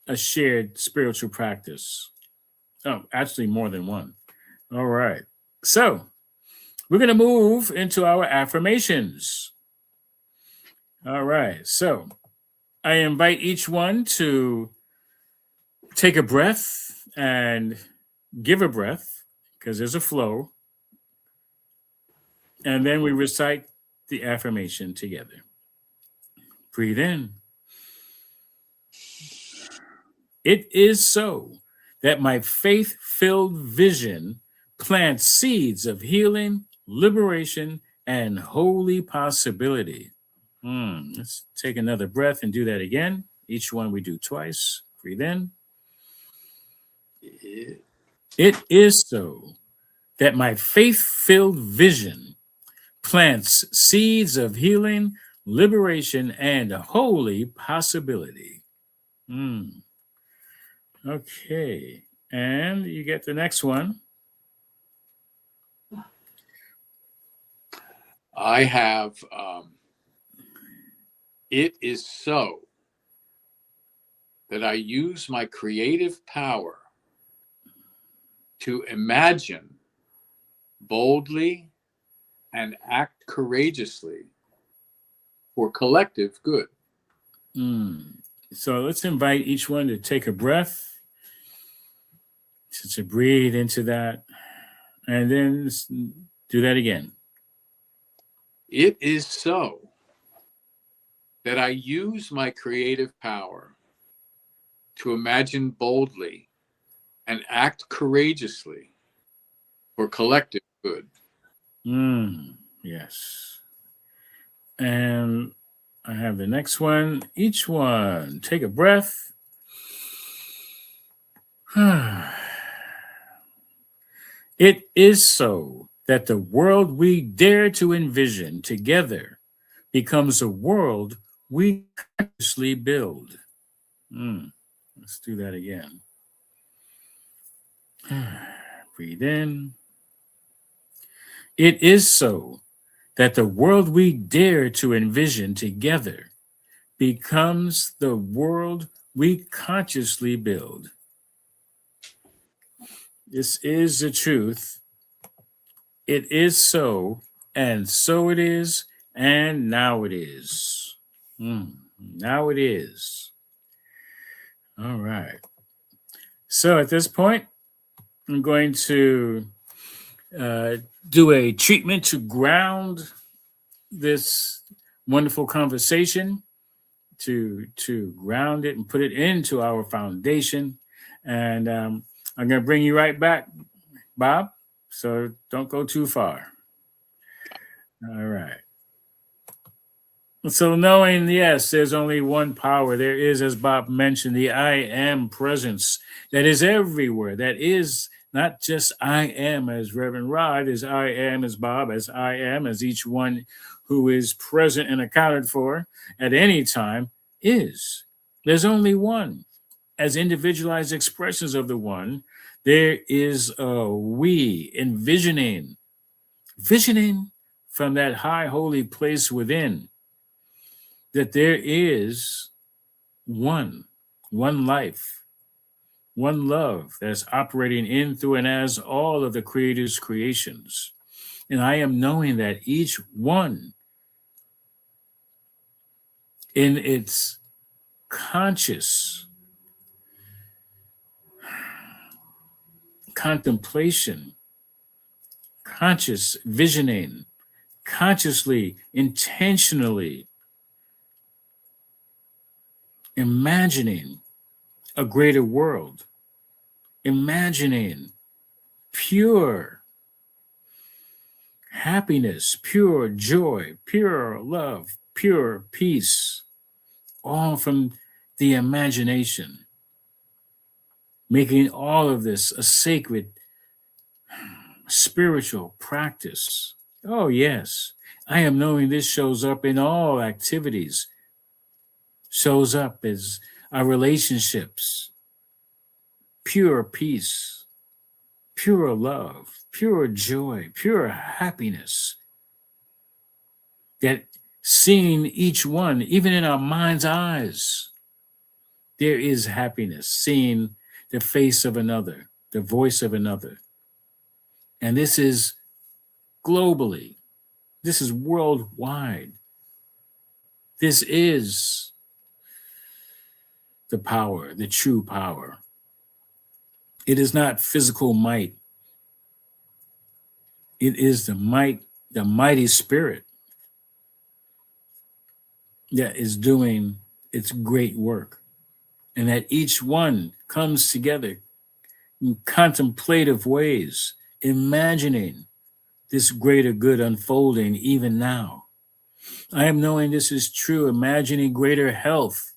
A: a shared spiritual practice. Oh, actually, more than one. All right. So we're going to move into our affirmations. All right. So I invite each one to take a breath and give a breath because there's a flow. And then we recite the affirmation together. Breathe in. It is so that my faith-filled vision plants seeds of healing, liberation, and holy possibility. Let's take another breath and do that again. Each one we do twice. Breathe in. It is so that my faith-filled vision plants seeds of healing, liberation, and holy possibility. Okay. And you get the next one.
C: I have, it is so that I use my creative power to imagine boldly and act courageously for collective good.
A: So let's invite each one to take a breath, to breathe into that, and then do that again.
C: It is so that I use my creative power to imagine boldly and act courageously for collective good.
A: Yes. And I have the next one. Each one, take a breath. It is so that the world we dare to envision together becomes a world we consciously build. Let's do that again. Breathe in. It is so that the world we dare to envision together becomes the world we consciously build. This is the truth. It is so, and so it is, and now it is. Now it is. All right. So at this point, I'm going to do a treatment to ground this wonderful conversation, to ground it and put it into our foundation. And I'm going to bring you right back, Bob. So don't go too far. All right. So knowing, yes, there's only one power. There is, as Bob mentioned, the I am presence that is everywhere. That is not just I am as Reverend Rod, as I am as Bob, as I am as each one who is present and accounted for at any time is. There's only one. As individualized expressions of the one, there is a we visioning from that high holy place within, that there is one life, one love that's operating in, through, and as all of the Creator's creations. And I am knowing that each one in its conscious contemplation, conscious visioning, consciously, intentionally imagining a greater world imagining pure happiness, pure joy, pure love, pure peace, all from the imagination, making all of this a sacred spiritual practice. Oh, yes. I am knowing this shows up in all activities, shows up as our relationships, pure peace, pure love, pure joy, pure happiness. That seeing each one, even in our mind's eyes, there is happiness, seeing the face of another, the voice of another. And this is globally, this is worldwide. This is the power, the true power. It is not physical might. It is the might, the mighty spirit that is doing its great work. And that each one comes together in contemplative ways, imagining this greater good unfolding even now. I am knowing this is true, imagining greater health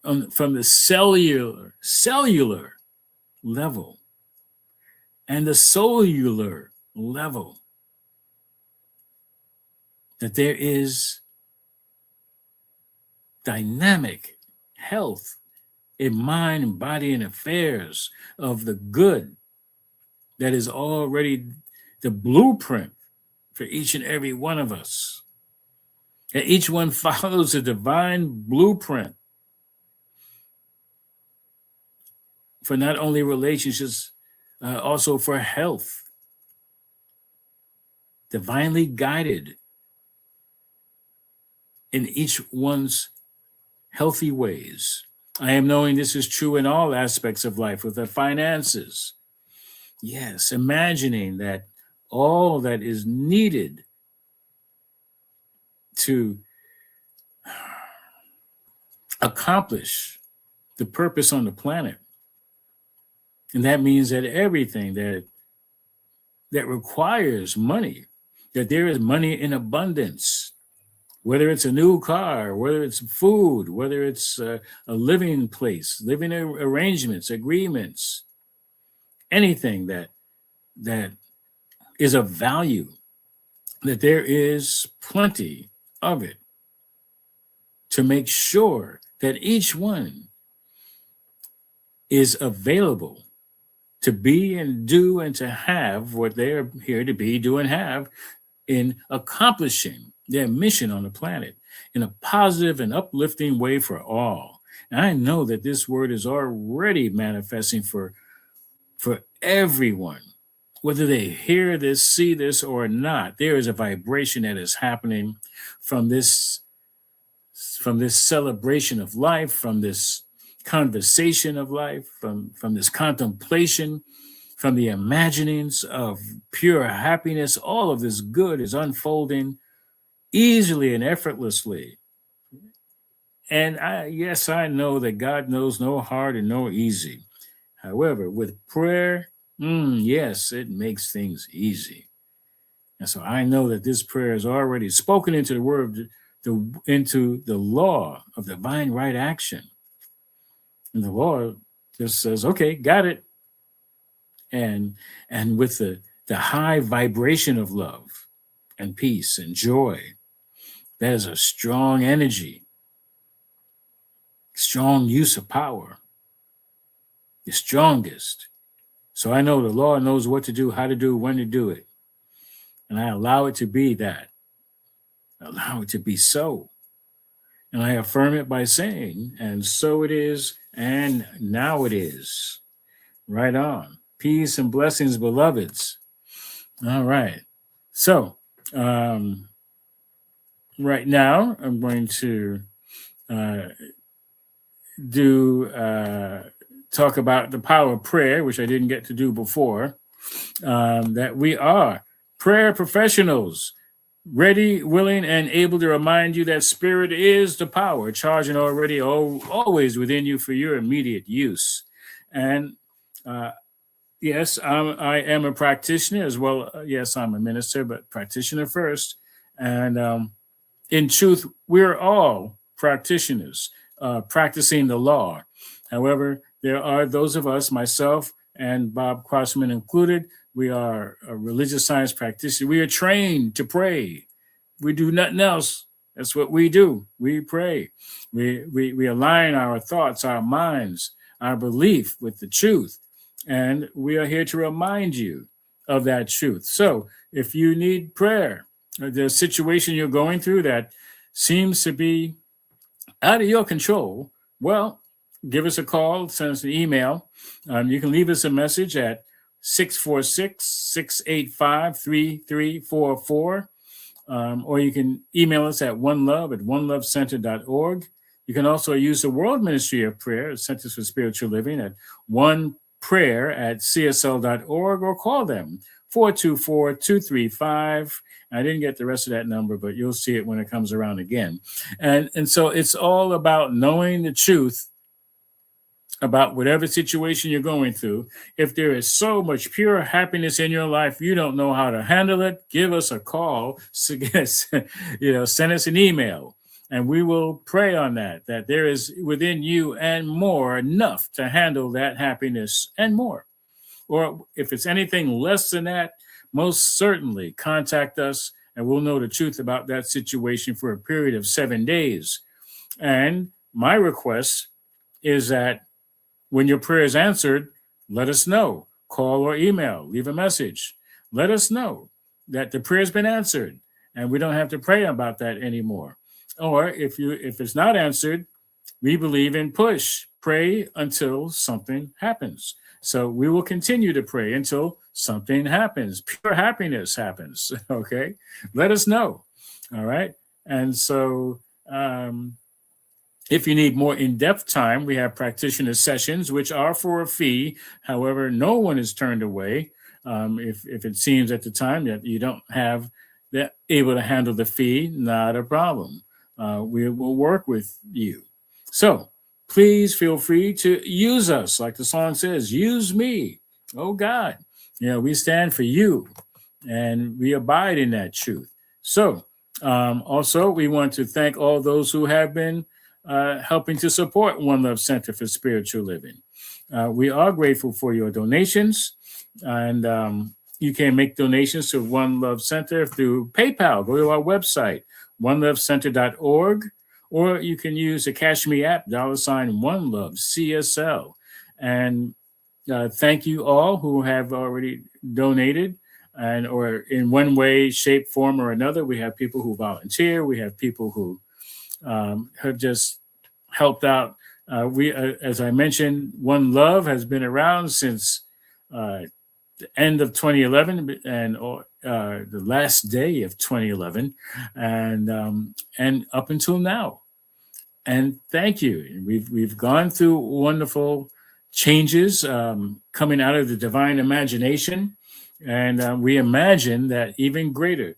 A: from the cellular level and the cellular level, that there is dynamic health in mind and body and affairs of the good that is already the blueprint for each and every one of us. And each one follows a divine blueprint for not only relationships, also for health, divinely guided in each one's healthy ways. I am knowing this is true in all aspects of life, with the finances. Yes, imagining that all that is needed to accomplish the purpose on the planet. And that means that everything that requires money, that there is money in abundance, whether it's a new car, whether it's food, whether it's a living place, living arrangements, agreements, anything that is of value, that there is plenty of it to make sure that each one is available to be and do and to have what they're here to be, do, and have in accomplishing their mission on the planet in a positive and uplifting way for all. And I know that this word is already manifesting for everyone, whether they hear this, see this, or not. There is a vibration that is happening from this celebration of life, from this conversation of life, from this contemplation, from the imaginings of pure happiness. All of this good is unfolding easily and effortlessly. And I know that God knows no hard and no easy. However, with prayer, yes, it makes things easy. And so I know that this prayer is already spoken into the word, into the law of divine right action. And the law just says, okay, got it. And with the high vibration of love and peace and joy, that is a strong energy, strong use of power, the strongest. So I know the law knows what to do, how to do, when to do it. And I allow it to be that. Allow it to be so. And I affirm it by saying, and so it is, and now it is. Right on. Peace and blessings, beloveds. All right. So, right now, I'm going to talk about the power of prayer, which I didn't get to do before, that we are prayer professionals, ready, willing, and able to remind you that spirit is the power, charging already always within you for your immediate use. And yes, I am a practitioner as well. Yes, I'm a minister, but practitioner first. And in truth, we're all practitioners practicing the law. However, there are those of us, myself and Bob Crossman included, we are a religious science practitioner. We are trained to pray. We do nothing else. That's what we do. We pray. We align our thoughts, our minds, our belief with the truth. And we are here to remind you of that truth. So if you need prayer, the situation you're going through that seems to be out of your control, well, give us a call, send us an email. You can leave us a message at 646-685-3344. Or you can email us at onelovecenter.org. You can also use the World Ministry of Prayer, Centers for Spiritual Living, at oneprayer@csl.org, or call them 424-235. I didn't get the rest of that number, but you'll see it when it comes around again. And so it's all about knowing the truth about whatever situation you're going through. If there is so much pure happiness in your life, you don't know how to handle it, give us a call, send us an email, and we will pray on that there is within you and more enough to handle that happiness and more. Or if it's anything less than that, most certainly contact us and we'll know the truth about that situation for a period of 7 days. And my request is that when your prayer is answered, let us know. Call or email, leave a message. Let us know that the prayer has been answered and we don't have to pray about that anymore. Or if it's not answered, we believe in push. Pray until something happens. So we will continue to pray until something happens. Pure happiness happens. Okay? Let us know. All right? And so if you need more in-depth time, we have practitioner sessions, which are for a fee. However, no one is turned away if it seems at the time that you don't have that able to handle the fee. Not a problem. We will work with you. So please feel free to use us, like the song says. Use me, oh God. We stand for you, and we abide in that truth. So also, we want to thank all those who have been helping to support One Love Center for Spiritual Living. We are grateful for your donations, and you can make donations to One Love Center through PayPal. Go to our website, onelovecenter.org, or you can use the Cash Me app, $OneLoveCSL. And thank you all who have already donated, and or in one way, shape, form, or another. We have people who volunteer. We have people who have just helped out. As I mentioned, One Love has been around since the end of 2011 and the last day of 2011, and up until now. And thank you. We've gone through wonderful changes coming out of the divine imagination, and we imagine that even greater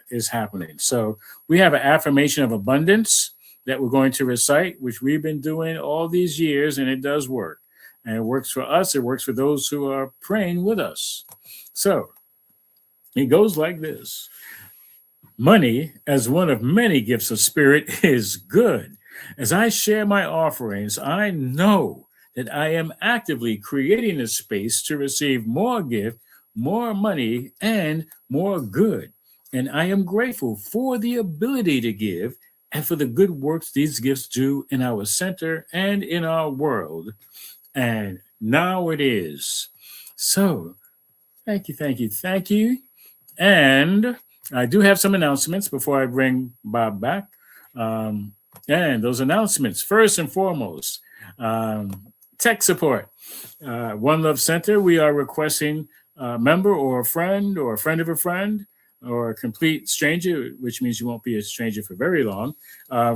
A: is happening. So we have an affirmation of abundance that we're going to recite, which we've been doing all these years, and it does work. And it works for us. It works for those who are praying with us. So it goes like this. Money, as one of many gifts of spirit, is good. As I share my offerings, I know that I am actively creating a space to receive more gift, more money, and more good. And I am grateful for the ability to give and for the good works these gifts do in our center and in our world. And now it is. So thank you. And I do have some announcements before I bring Bob back. And those announcements, first and foremost, tech support. One Love Center, we are requesting a member or a friend of a friend or a complete stranger, which means you won't be a stranger for very long,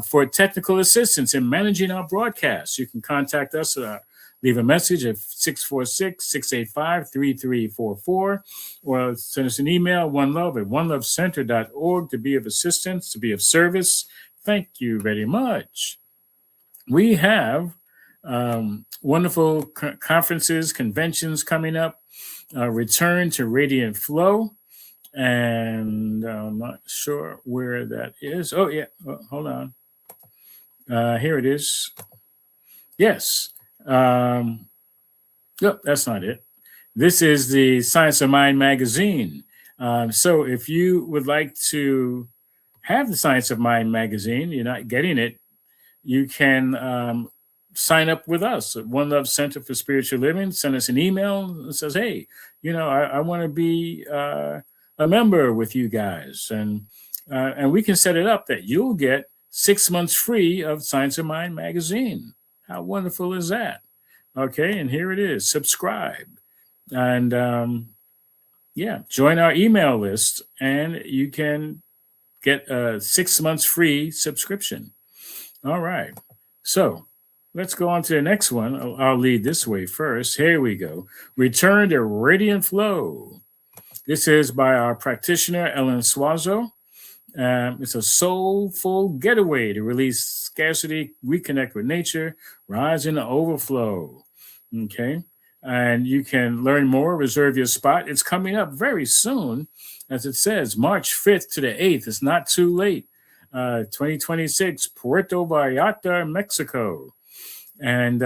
A: for technical assistance in managing our broadcasts. You can contact us, leave a message at 646-685-3344, or send us an email, onelovecenter.org, to be of assistance, to be of service. Thank you very much. We have Wonderful conferences, conventions coming up. Return to Radiant Flow. And I'm not sure where that is. Oh, yeah. Hold on. Here it is. Yes. Nope, that's not it. This is the Science of Mind magazine. So if you would like to have the Science of Mind magazine, you're not getting it, you can sign up with us at One Love Center for Spiritual Living. Send us an email that says, hey, I want to be a member with you guys. And we can set it up that you'll get 6 months free of Science of Mind magazine. How wonderful is that? Okay, and here it is. Subscribe. And join our email list, and you can get a 6 months free subscription. All right. So let's go on to the next one. I'll lead this way first. Here we go. Return to Radiant Flow. This is by our practitioner, Ellen Suazo. It's a soulful getaway to release scarcity, reconnect with nature, rise in the overflow. Okay. And you can learn more, reserve your spot. It's coming up very soon, as it says, March 5th to the 8th. It's not too late. 2026, Puerto Vallarta, Mexico. And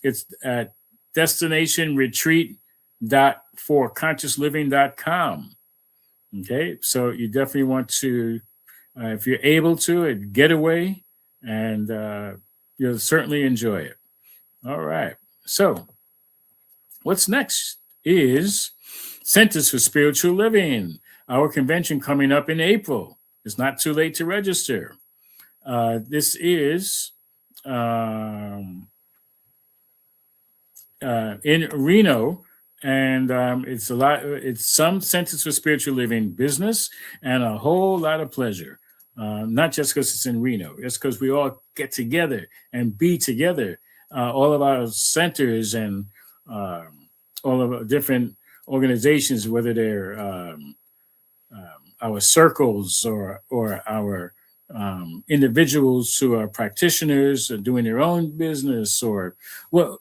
A: it's at destinationretreat.forconsciousliving.com. Okay, so you definitely want to, if you're able to, get away, and you'll certainly enjoy it. All right, so what's next is Centers for Spiritual Living, our convention coming up in April. It's not too late to register. This is in Reno. And it's some Centers for Spiritual Living business and a whole lot of pleasure. Not just because it's in Reno, it's because we all get together and be together. All of our centers and all of our different organizations, whether they're our circles or our individuals who are practitioners or doing their own business, or all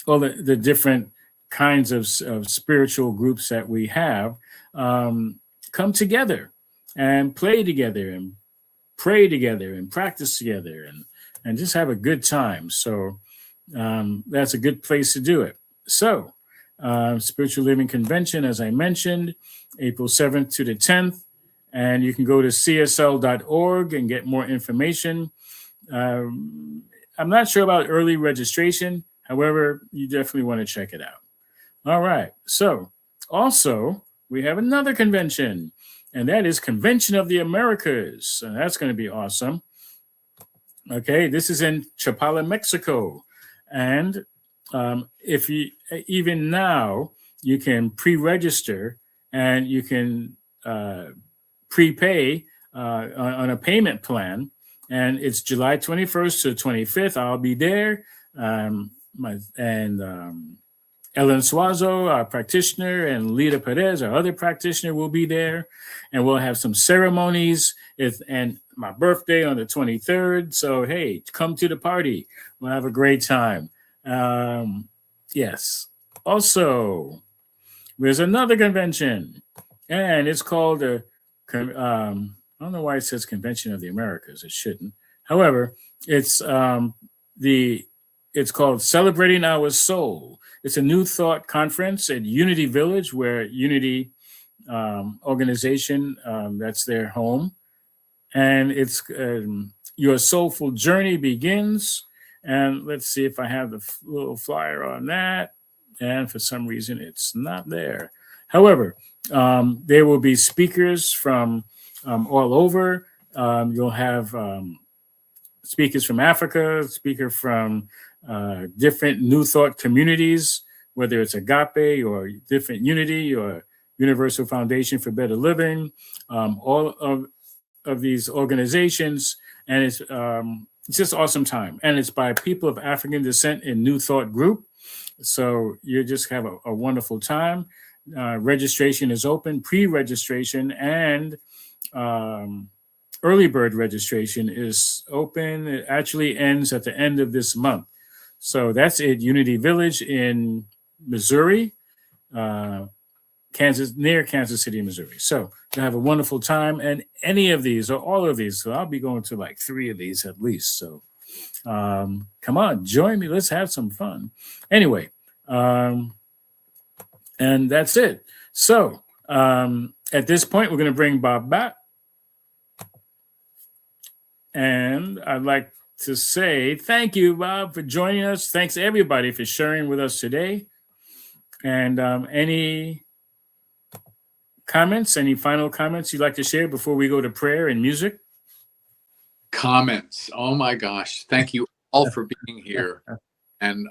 A: the different kinds of spiritual groups that we have, come together and play together and pray together and practice together and just have a good time. So that's a good place to do it. So Spiritual Living Convention, as I mentioned, April 7th to the 10th. And you can go to csl.org and get more information. I'm not sure about early registration. However, you definitely want to check it out. All right. So also, we have another convention, and that is Convention of the Americas. And that's going to be awesome. Okay. This is in Chapala, Mexico. And if you, even now, you can pre-register and you can prepay on a payment plan. And it's July 21st to 25th. I'll be there. Ellen Suazo, our practitioner, and Lita Perez, our other practitioner, will be there. And we'll have some ceremonies. And my birthday on the 23rd. So, hey, come to the party. We'll have a great time. Yes. Also, there's another convention, and it's called I don't know why it says Convention of the Americas. It shouldn't. However, it's called Celebrating Our Soul. It's a New Thought conference at Unity Village, where Unity organization, that's their home. And it's Your Soulful Journey Begins. And let's see if I have the little flyer on that. And for some reason, it's not there. However, there will be speakers from all over. You'll have speakers from Africa, speaker from different New Thought communities, whether it's Agape or different Unity or Universal Foundation for Better Living, all of these organizations. And it's just awesome time. And it's by people of African descent in New Thought group. So you just have a wonderful time. Registration is open, pre-registration, and early bird registration is open. It actually ends at the end of this month. So that's it. Unity Village in Missouri, near Kansas City, Missouri. So you have a wonderful time. And any of these or all of these, so I'll be going to like 3 of these at least. So come on, join me. Let's have some fun. Anyway, and that's it. So at this point, we're going to bring Bob back. And I'd like to say thank you, Bob, for joining us. Thanks, everybody, for sharing with us today. And any comments, any final comments you'd like to share before we go to prayer and music?
C: Comments. Oh, my gosh. Thank you all for being here and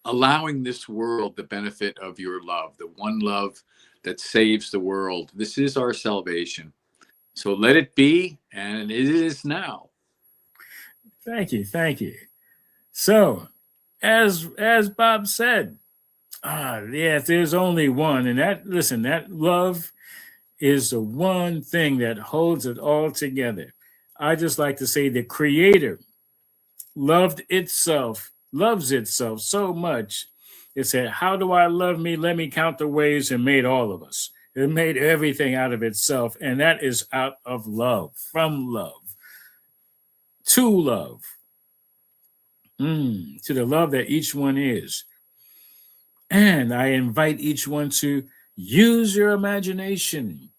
C: allowing this world the benefit of your love, the one love that saves the world. This is our salvation. So let it be, and it is now.
A: Thank you. Thank you. So, as Bob said, yes, there's only one. And that love is the one thing that holds it all together. I just like to say the Creator loves itself so much. It said, how do I love me? Let me count the ways, and made all of us. It made everything out of itself, and that is out of love, from love, to love, to the love that each one is. And I invite each one to use your imagination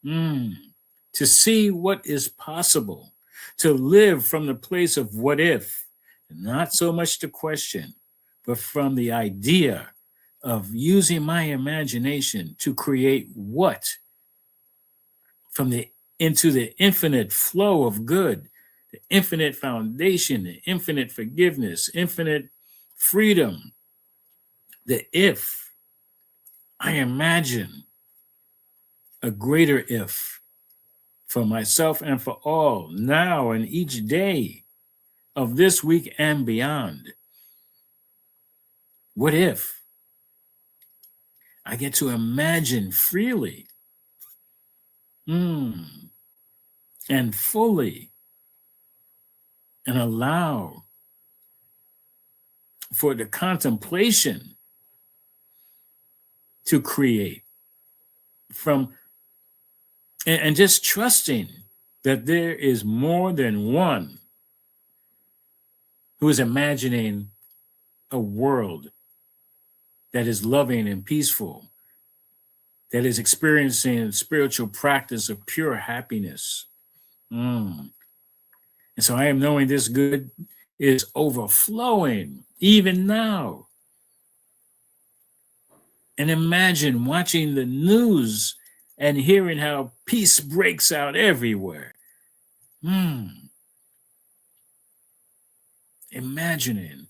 A: to see what is possible, to live from the place of what if, not so much the question, but from the idea of using my imagination to create what? Into the infinite flow of good, the infinite foundation, the infinite forgiveness, infinite freedom. The if, I imagine a greater if for myself and for all, now and each day of this week and beyond. What if I get to imagine freely and fully and allow for the contemplation to create from and just trusting that there is more than one who is imagining a world that is loving and peaceful, that is experiencing spiritual practice of pure happiness. And so I am knowing this good is overflowing even now. And imagine watching the news and hearing how peace breaks out everywhere. Imagining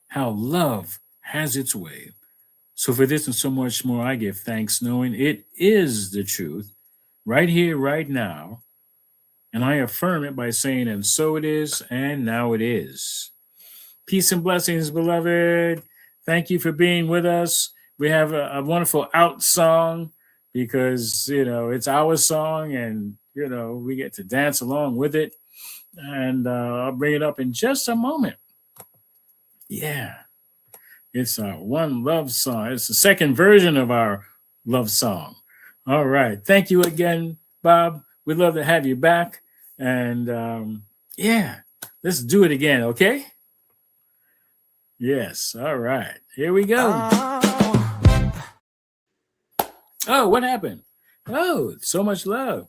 A: how love has its way. So for this and so much more, I give thanks, knowing it is the truth, right here, right now. And I affirm it by saying, and so it is, and now it is. Peace and blessings, beloved. Thank you for being with us. We have a wonderful out song because, it's our song and, we get to dance along with it. And I'll bring it up in just a moment. Yeah. It's our one love song. It's the second version of our love song. All right. Thank you again, Bob. We'd love to have you back. And let's do it again, okay? Yes. All right. Here we go. Oh, what happened? Oh, so much love.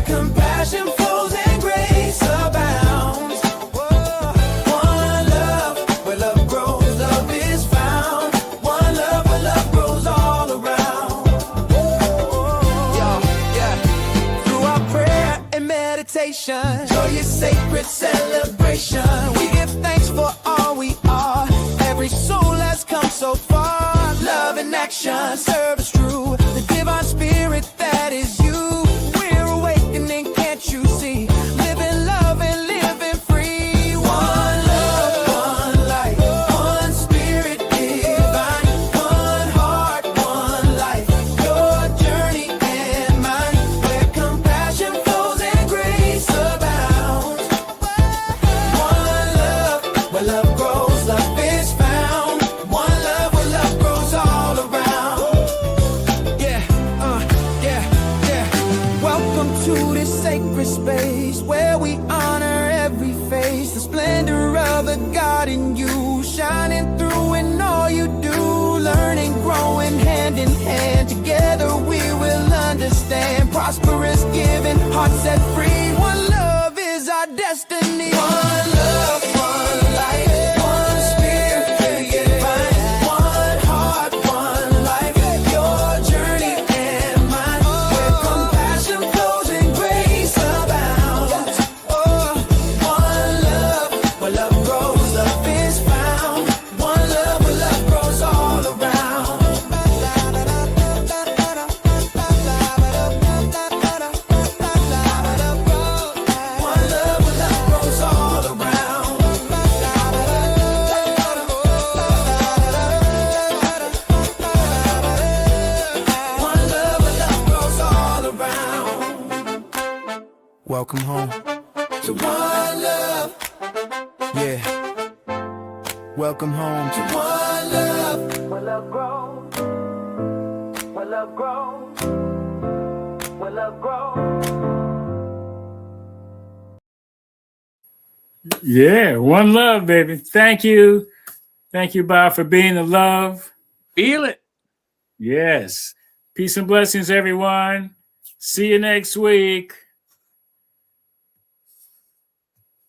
B: Compassion flows and grace abounds. God in you, shining through in all you do, learning, growing hand in hand. Together we will understand. Prosperous, giving, heart set free. One love is our destiny. One love, one life, one spirit, divine. One heart, one life. Your journey and mine, where compassion flows and grace abounds. Oh, one love, where love grows, love is found. One love, where love grows all around. One love, where love grows all around. One love, where love grows all around. Welcome home to one love. Yeah. Welcome home to one love. Where love grows. Where love grows. Where love grows.
A: Yeah, one love, baby. Thank you. Thank you, Bob, for being the love.
C: Feel it.
A: Yes. Peace and blessings, everyone. See you next week.